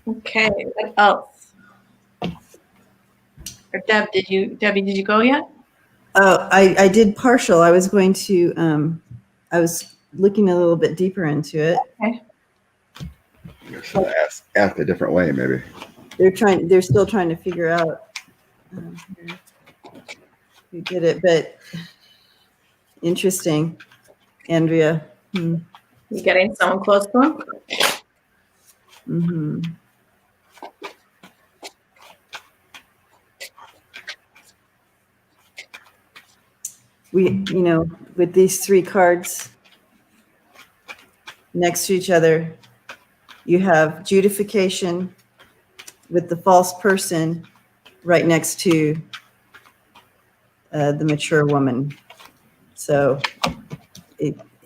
Okay. What else? Or Debbie, did you go yet? Oh, I did partial. I was going to, I was looking a little bit deeper into it. Okay. So ask a different way, maybe. They're still trying to figure out who did it, but interesting. Andrea. You getting someone close to him? Mm-hmm. With these three cards next to each other, you have judification with the false person right next to the mature woman. So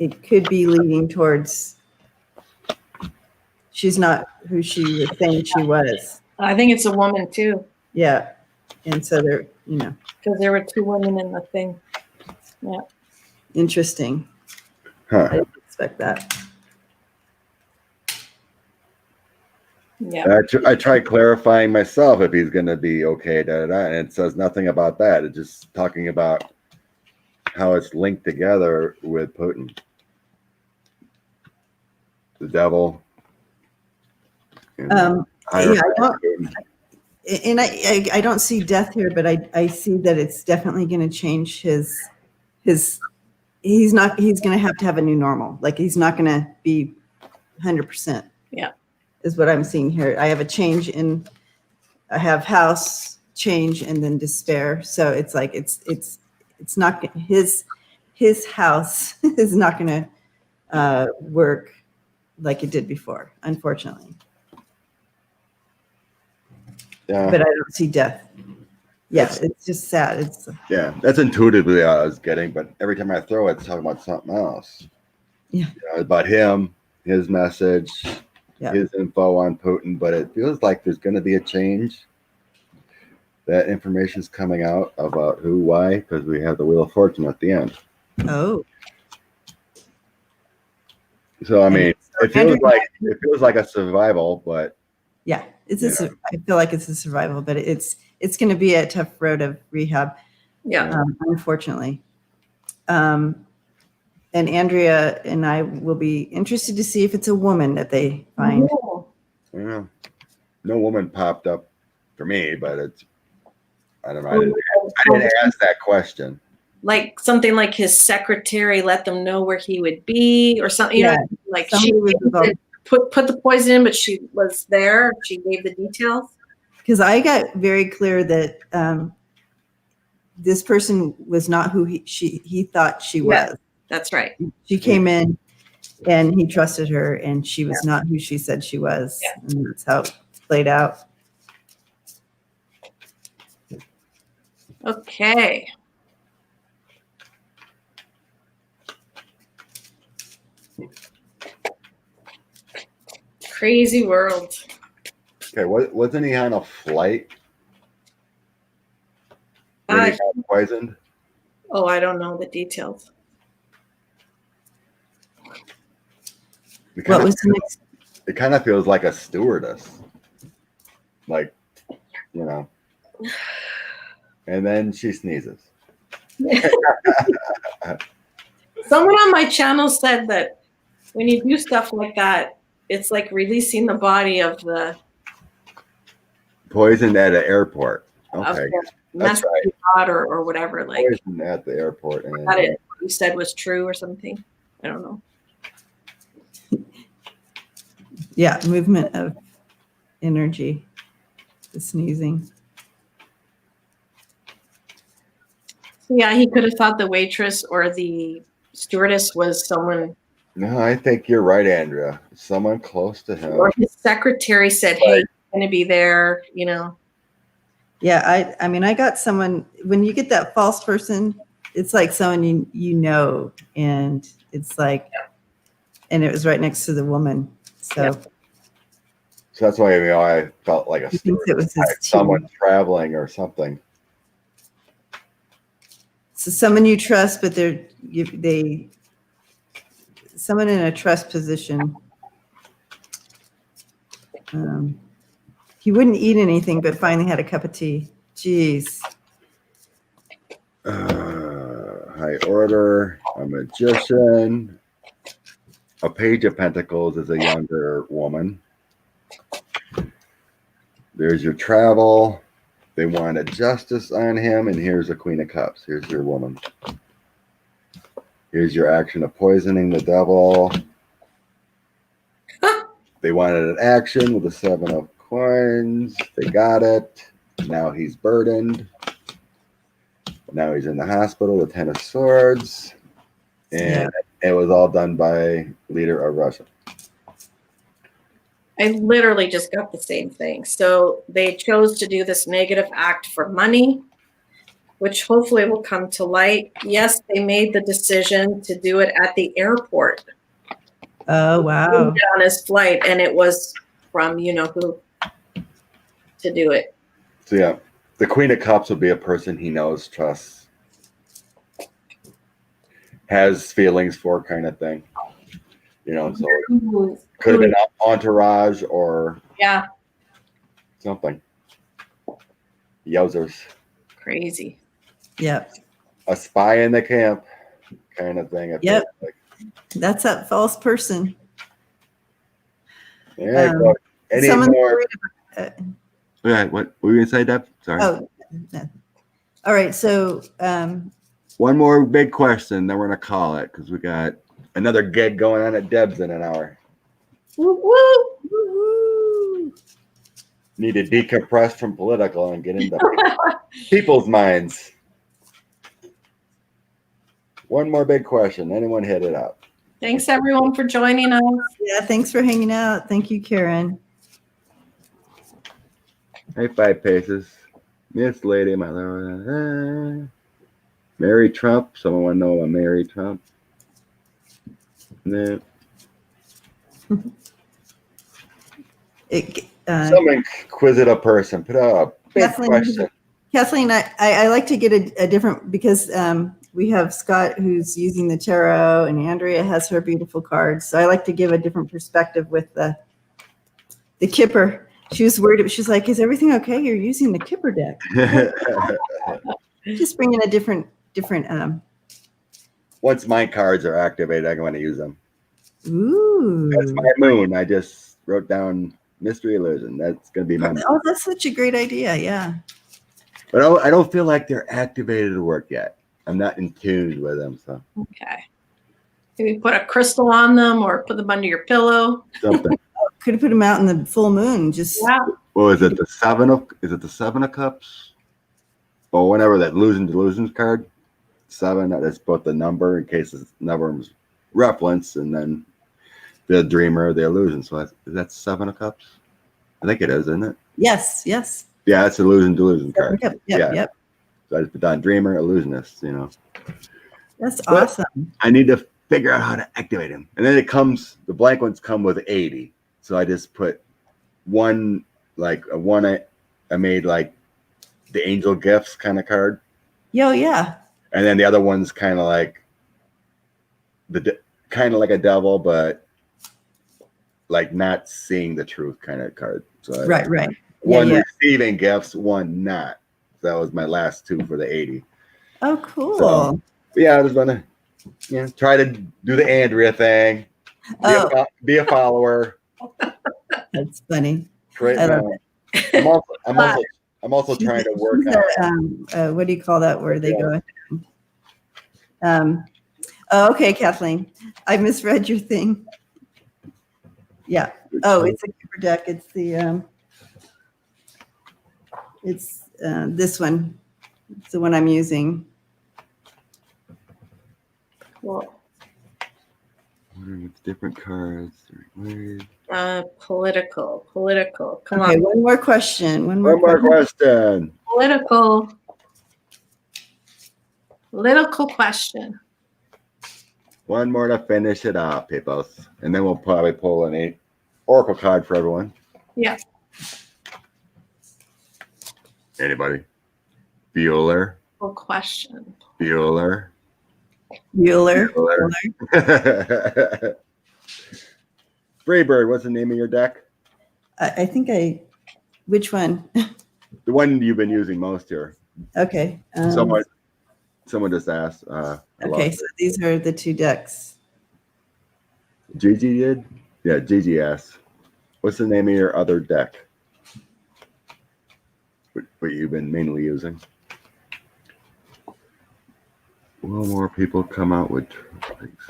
it could be leading towards she's not who she was saying she was. I think it's a woman too. Yeah. And so they're, because there were two women in the thing. Yeah. Interesting. Huh. I didn't expect that. Yeah. I tried clarifying myself if he's going to be okay, and it says nothing about that. It's just talking about how it's linked together with Putin. The devil. Yeah, I don't see death here, but I see that it's definitely going to change his he's going to have a new normal. Like he's not going to be 100%. Yeah. Is what I'm seeing here. I have house change and then despair. So it's like, it's not his house is not going to work like it did before, unfortunately. Yeah. But I don't see death. Yes, it's just sad. That's intuitively what I was getting, but every time I throw it, it's talking about something else. Yeah. About him, his message, Yeah. his info on Putin, but it feels like there's going to be a change. That information is coming out about who, why, because we have the Wheel of Fortune at the end. Oh. So I mean, it feels like a survival, but yeah, I feel like it's a survival, but it's going to be a tough road of rehab. Yeah. Unfortunately. And Andrea and I will be interested to see if it's a woman that they find. Yeah. No woman popped up for me, but I don't know. I didn't ask that question. Like something like his secretary let them know where he would be or something, you know, like she put the poison in, but she was there. She gave the details. Because I got very clear that this person was not who he thought she was. That's right. She came in and he trusted her, and she was not who she said she was. Yeah. And that's how it played out. Okay. Crazy world. Okay, wasn't he on a flight when he got poisoned? Oh, I don't know the details. What was the next? It kind of feels like a stewardess, like, you know. And then she sneezes. Someone on my channel said that when you do stuff like that, it's like releasing the body of the poisoned at an airport. Okay, that's right. Or whatever. Like poisoned at the airport. And what you said was true or something. I don't know. Yeah, movement of energy. The sneezing. Yeah, he could have thought the waitress or the stewardess was someone. No, I think you're right, Andrea. Someone close to him. Or his secretary said, "Hey, you're going to be there," you know. Yeah, I mean, I got someone, when you get that false person, it's like someone you know, and it's like, and it was right next to the woman. So that's why I felt like a it was someone traveling or something. So someone you trust, but someone in a trust position. He wouldn't eat anything, but finally had a cup of tea. Jeez. High order, a magician. A page of pentacles is a younger woman. There's your travel. They wanted justice on him, and here's a queen of cups. Here's your woman. Here's your action of poisoning the devil. They wanted an action with the 7 of coins. They got it. Now he's burdened. Now he's in the hospital, the 10 of swords. And it was all done by leader of Russia. I literally just got the same thing. So they chose to do this negative act for money, which hopefully will come to light. Yes, they made the decision to do it at the airport. Oh, wow. On his flight, and it was from you know who to do it. So yeah, the Queen of Cups would be a person he knows, trusts, has feelings for, kind of thing. You know, so it could have been entourage or something. Yowzers. Crazy. Yep. A spy in the camp, kind of thing. Yep. Like. That's that false person. Yeah. Any more? Yeah. What were you gonna say, Deb? Sorry. Oh. No. All right. So. One more big question, then we're gonna call it because we got another gig going on at Deb's in an hour. Woo woo woo. Need to decompress from political and get into people's minds. One more big question. Anyone hit it up? Thanks everyone for joining us. Yeah, thanks for hanging out. Thank you, Karen. Hey, 5 Paces. Miss Lady, my Lord. Mary Trump. Someone want to know about Mary Trump? No. Some inquisitive person put up a big question. Kathleen, I like to get a different, because we have Scott who's using the tarot, and Andrea has her beautiful cards. So I like to give a different perspective with the Kipper. She was worried. She's like, "Is everything okay? You're using the Kipper deck." Just bring in a different. Once my cards are activated, I'm going to use them. Ooh. That's my moon. I just wrote down Mystery Illusion. That's going to be my moon. Oh, that's such a great idea. Yeah. But I don't feel like they're activated to work yet. I'm not in tune with them. So Okay. Maybe put a crystal on them or put them under your pillow. something. Could have put them out in the full moon. Just Yeah. What is it? The seven of? Is it the 7 of Cups? Or whatever that losing delusions card. 7. That's both the number in case it's number's reference, and then the dreamer, the illusion. So is that 7 of Cups? I think it is, isn't it? yes, yes. Yeah, it's illusion delusion card. Yep, Yeah. yep. So I just put down dreamer, illusionist. You know. That's But awesome. I need to figure out how to activate him, and then it comes. The blank ones come with 80. So I just put one, like a one. I made like the angel gifts kind of card. Yo, yeah. And then the other one's kind of like kind of like a devil, but like not seeing the truth kind of card. So Right. one Yeah. receiving gifts, one not. That was my last 2 for the 80. Oh, cool. So, yeah, I was gonna try to do the Andrea thing. Be a follower. That's funny. Create I love it. I'm also trying to work on. What do you call that where they go? Oh, okay, Kathleen. I misread your thing. Yeah. Oh, it's a Kipper deck. It's the this one. It's the one I'm using. Cool. It's different cards. Political. Come Okay, on. one more question. One more question. Political question. One more to finish it up, people. And then we'll probably pull an oracle card for everyone. Yeah. Anybody? Bueller. Cool question. Bueller. Freebird, what's the name of your deck? I think which one? The one you've been using most here. Okay. Someone just asked. Okay, so these are the 2 decks. Gigi did? Yeah, Gigi asked. What's the name of your other deck? What you've been mainly using? Will more people come out with tricks?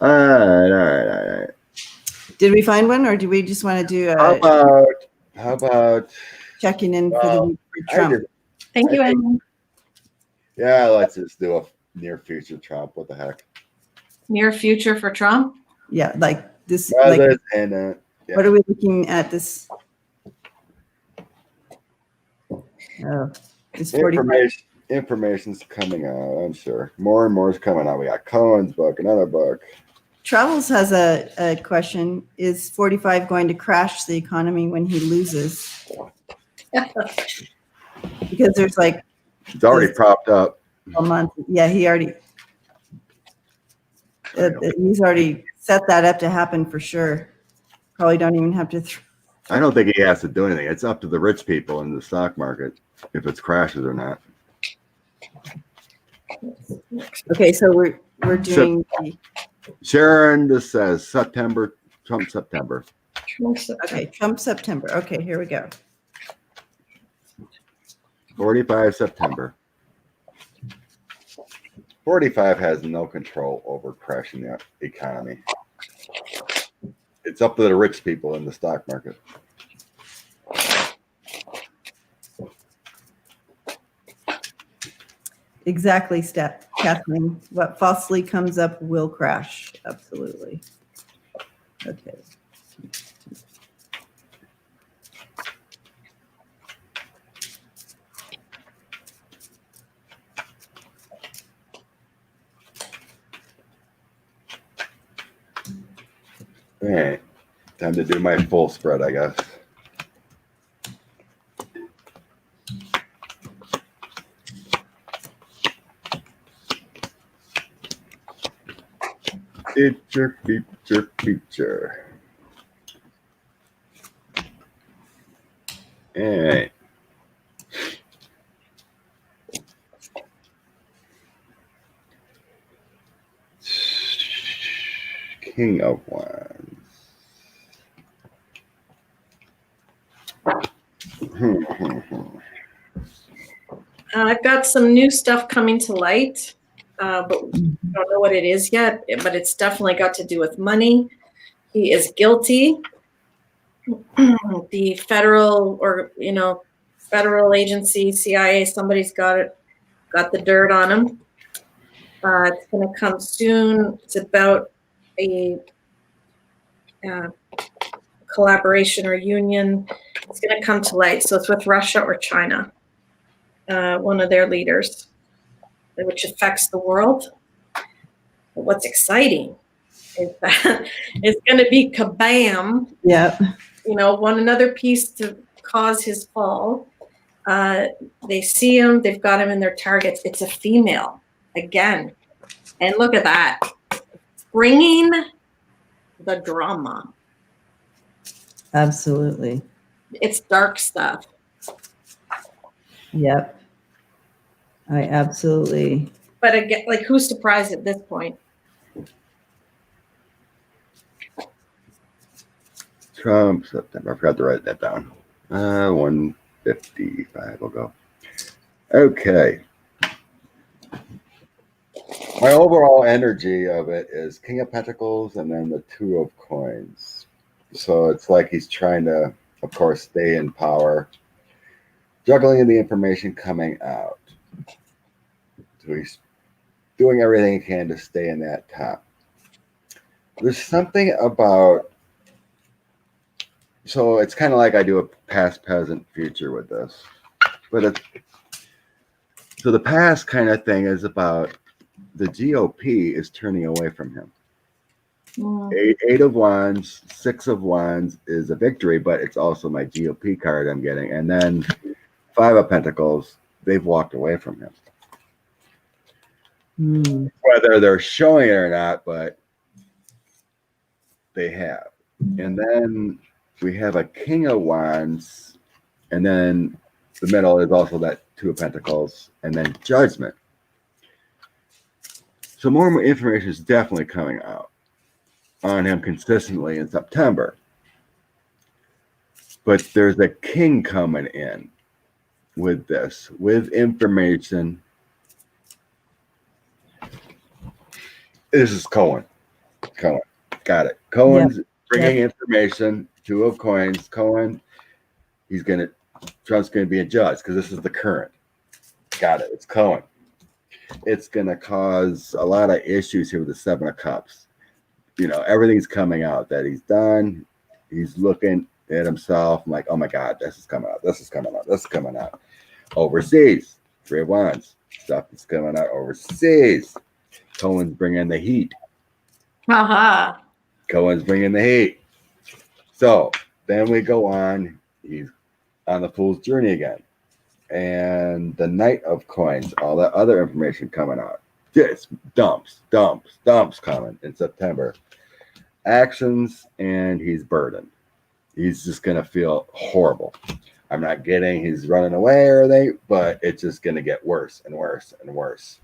All right. Did we find one, or do we just want to do How about checking in for the week for Trump? Thank you, Amy. Yeah, let's just do a near future Trump. What the heck? Near future for Trump? Yeah, like this. Yeah. What are we looking at this? Oh, it's 45. Information's coming out, I'm sure. More and more is coming out. We got Cohen's book, another book. Travels has a question. Is 45 going to crash the economy when he loses? Because there's like It's already propped up. a month. Yeah, he's already set that up to happen for sure. Probably don't even have to. I don't think he has to do anything. It's up to the rich people in the stock market if it crashes or not. Okay, so we're doing. Sharon just says Trump September. Okay, Trump September. Okay, here we go. 45 September. 45 has no control over crashing the economy. It's up to the rich people in the stock market. Exactly, Kathleen. What falsely comes up will crash. Absolutely. Okay. All right. Time to do my full spread, I guess. Feature. All right. King of Wands. I've got some new stuff coming to light, but I don't know what it is yet, but it's definitely got to do with money. He is guilty. The federal federal agency, CIA, somebody's got the dirt on him. It's going to come soon. It's about a collaboration or union. It's going to come to light. So it's with Russia or China, one of their leaders, which affects the world. But what's exciting is that it's going to be kabam. Yep. One another piece to cause his fall. They see him. They've got him in their targets. It's a female again. And look at that. Bringing the drama. Absolutely. It's dark stuff. Yep. I absolutely. But again, like, who's surprised at this point? Trump, September. I forgot to write that down. 155 will go. Okay. My overall energy of it is King of Pentacles and then the Two of Coins. So it's like he's trying to, of course, stay in power, juggling the information coming out. So he's doing everything he can to stay in that top. There's something about, so it's kind of like I do a past, present, future with this. But so the past kind of thing is about the GOP is turning away from him. Eight of Wands, Six of Wands is a victory, but it's also my GOP card I'm getting. And then Five of Pentacles, they've walked away from him. Whether they're showing it or not, but they have. And then we have a King of Wands, and then the middle is also that Two of Pentacles, and then Judgment. So more information is definitely coming out on him consistently in September. But there's a king coming in with this, with information. This is Cohen. Got it. Cohen's bringing information. Two of Coins. Cohen, Trump's going to be a judge because this is the current. Got it. It's Cohen. It's going to cause a lot of issues here with the Seven of Cups. Everything's coming out that he's done. He's looking at himself like, oh my God, this is coming out. This is coming out. This is coming out. Overseas, Three of Wands. Stuff is coming out overseas. Cohen's bringing the heat. Cohen's bringing the heat. So then we go on. He's on the Fool's Journey again. And the Knight of Coins, all that other information coming out. Just dumps coming in September. Actions, and he's burdened. He's just going to feel horrible. I'm not getting he's running away or anything, but it's just going to get worse and worse and worse.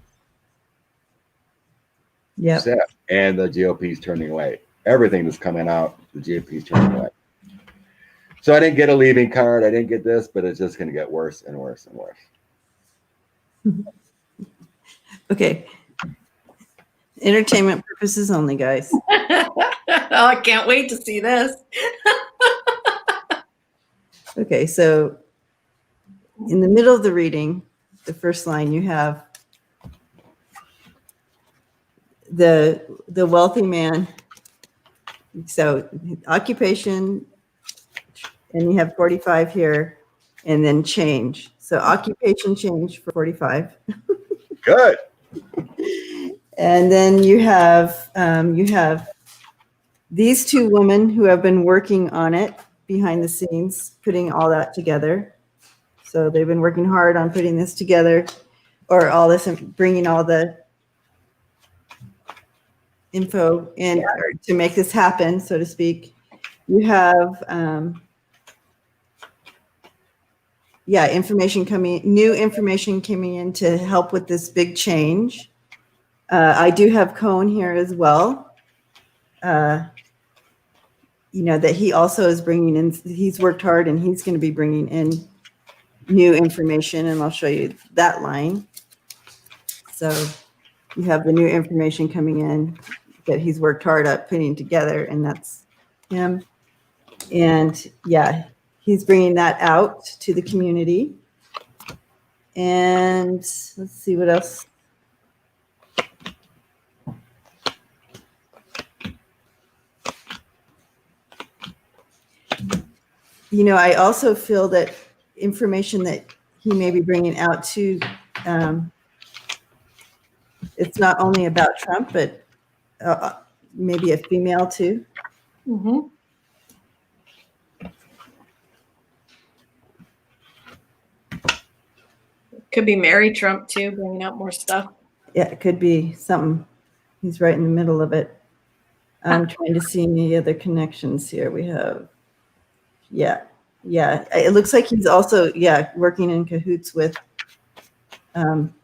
Yeah. And the GOP's turning away. Everything that's coming out, the GOP's turning away. So I didn't get a leaving card. I didn't get this, but it's just going to get worse and worse and worse. Okay. Entertainment purposes only, guys. Oh, I can't wait to see this. Okay, so in the middle of the reading, the first line, you have the wealthy man. So occupation, and you have 45 here, and then change. So occupation change for 45. Good. And then you have these two women who have been working on it behind the scenes, putting all that together. So they've been working hard on putting this together, or all this, bringing all the info and or to make this happen, so to speak. You have, new information coming in to help with this big change. I do have Cone here as well. That he also is bringing in, he's worked hard and he's going to be bringing in new information, and I'll show you that line. So you have the new information coming in that he's worked hard at putting together, and that's him. And yeah, he's bringing that out to the community. And let's see what else. I also feel that information that he may be bringing out to, it's not only about Trump, but maybe a female too. Mm-hmm. Could be Mary Trump too, bringing out more stuff. Yeah, it could be something. He's right in the middle of it. I'm trying to see any other connections here. We have, yeah. It looks like he's also, working in cahoots with, Cohen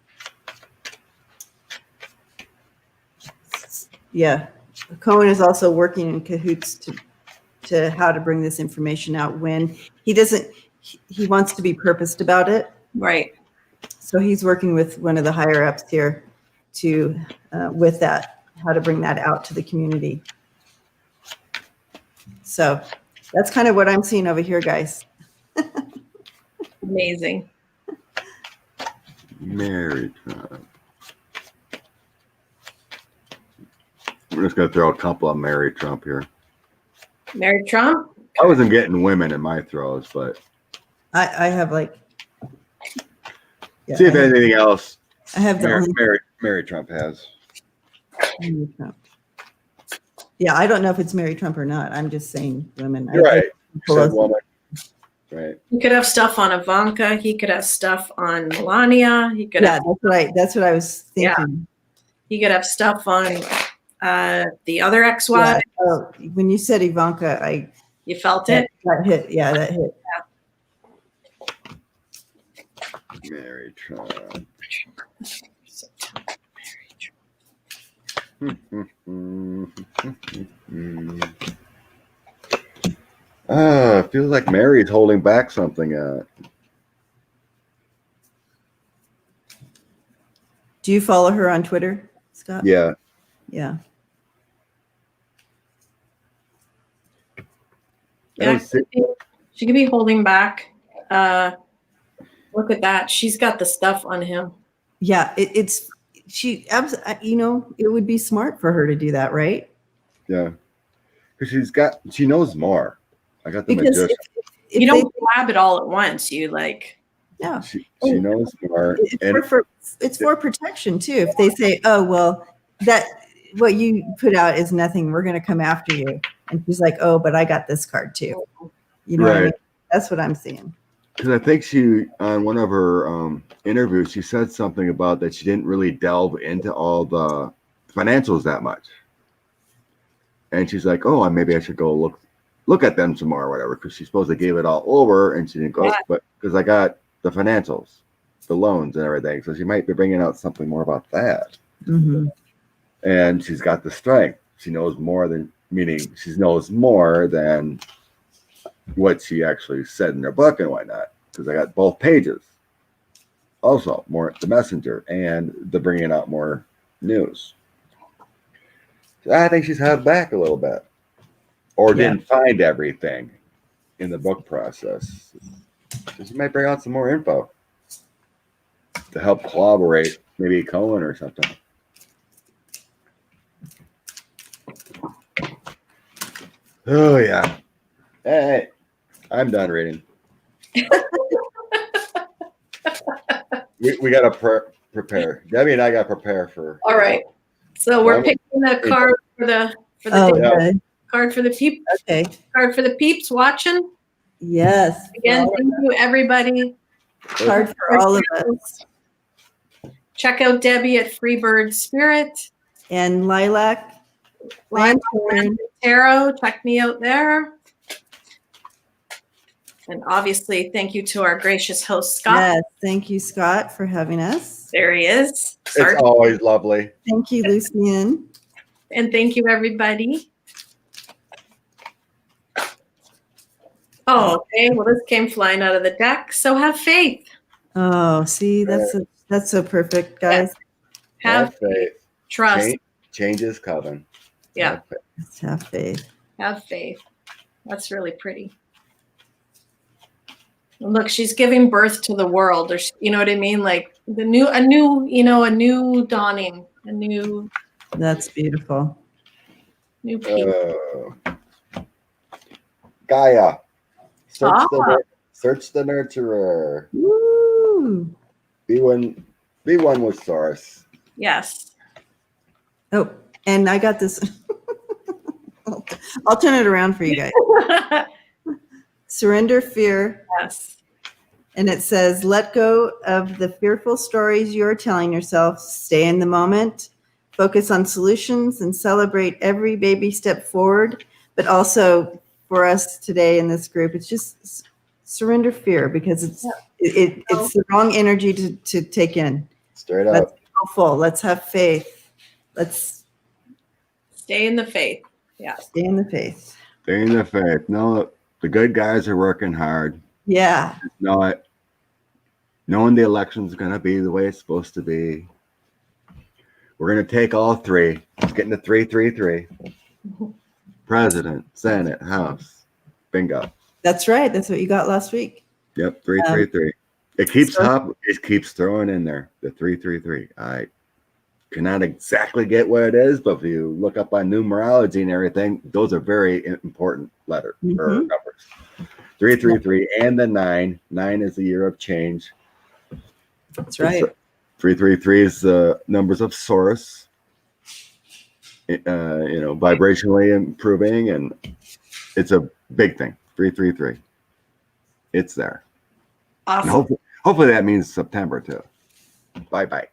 is also working in cahoots to how to bring this information out when he wants to be purposed about it. Right. So he's working with one of the higher ups here to, with that, how to bring that out to the community. So that's kind of what I'm seeing over here, guys. Amazing. Mary Trump. We're just going to throw a couple of Mary Trump here. Mary Trump? I wasn't getting women in my throws, but I have like. See if anything else I have the Mary Trump has. Mary Trump. Yeah, I don't know if it's Mary Trump or not. I'm just saying women. You're right. Said woman. Right. He could have stuff on Ivanka. He could have stuff on Melania. He could have. That's what I was thinking. Yeah. He could have stuff on the other ex-wife. Yeah. Oh, when you said Ivanka, you felt it? That hit. Yeah, that hit. Mary Trump. It feels like Mary's holding back something. Do you follow her on Twitter, Scott? Yeah. Yeah. Yeah, she could be holding back. Look at that. She's got the stuff on him. Yeah, it would be smart for her to do that, right? Yeah. Because she knows more. I got the because magician. if you don't grab it all at once. You like. Yeah. She knows more. It's for protection too. If they say, oh, well, that what you put out is nothing. We're going to come after you. And she's like, oh, but I got this card too. You know what I mean? That's what I'm seeing. Because I think she, on one of her interviews, she said something about that she didn't really delve into all the financials that much. And she's like, oh, maybe I should go look at them some more or whatever, because she's supposed to give it all over and she didn't go, but because I got the financials, the loans and everything. So she might be bringing out something more about that. Mm-hmm. And she's got the strength. She knows more than, meaning she knows more than what she actually said in her book and whatnot, because I got both pages. Also, more the messenger and the bringing out more news. So I think she's held back a little bit, or didn't find everything in the book process. So she might bring out some more info to help corroborate maybe Cohen or something. Oh yeah. Hey, I'm done reading. we got to prepare. Debbie and I got to prepare for. All right. So we're picking the card for the card for the peeps. Okay. Card for the peeps watching. Yes. Again, thank you everybody. Card for all of us. Check out Debbie at Freebird Spirit. And Lilac Lantern. Tarot, check me out there. And obviously, thank you to our gracious host, Scott. Yes, thank you, Scott, for having us. There he is. It's always lovely. Thank you, Lucian. And thank you, everybody. Oh, okay. Well, this came flying out of the deck. So have faith. Oh, see, that's so perfect, guys. Have faith. trust. Change is coming. Yeah. Let's have faith. Have faith. That's really pretty. Look, she's giving birth to the world, or you know what I mean? Like a new dawning, a new. That's beautiful. New peak. Gaia. Search the nurturer. Woo! Be one with source. Yes. Oh, and I got this. I'll turn it around for you guys. Surrender fear. Yes. And it says, let go of the fearful stories you are telling yourself. Stay in the moment. Focus on solutions and celebrate every baby step forward. But also for us today in this group, it's just surrender fear, because it's the wrong energy to take in. Straight up. Let's go full. Let's have faith. Let's stay in the faith. Yeah. Stay in the faith. Stay in the faith. No, the good guys are working hard. Yeah. Knowing the election's going to be the way it's supposed to be. We're going to take all three. It's getting to 3-3-3. President, Senate, House. Bingo. That's right. That's what you got last week. Yep, 3-3-3. It keeps throwing in there the 3-3-3. I cannot exactly get what it is, but if you look up on numerology and everything, those are very important letters or numbers. 3-3-3 and the 9. 9 is the year of change. That's right. 3-3-3 is the numbers of source. Vibrationally improving, and it's a big thing. 3-3-3. It's there. Awesome. And hopefully that means September too. Bye.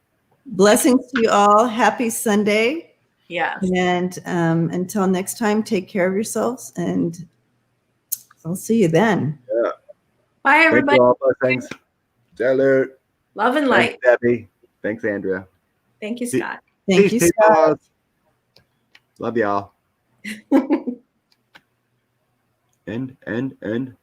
Blessings to you all. Happy Sunday. Yeah. And until next time, take care of yourselves, and I'll see you then. Yeah. Bye, everybody. Thank you all. Thanks. Salute. Love and light. Thanks, Debbie. Thanks, Andrea. Thank you, Scott. Thank you, Scott. Love y'all. End.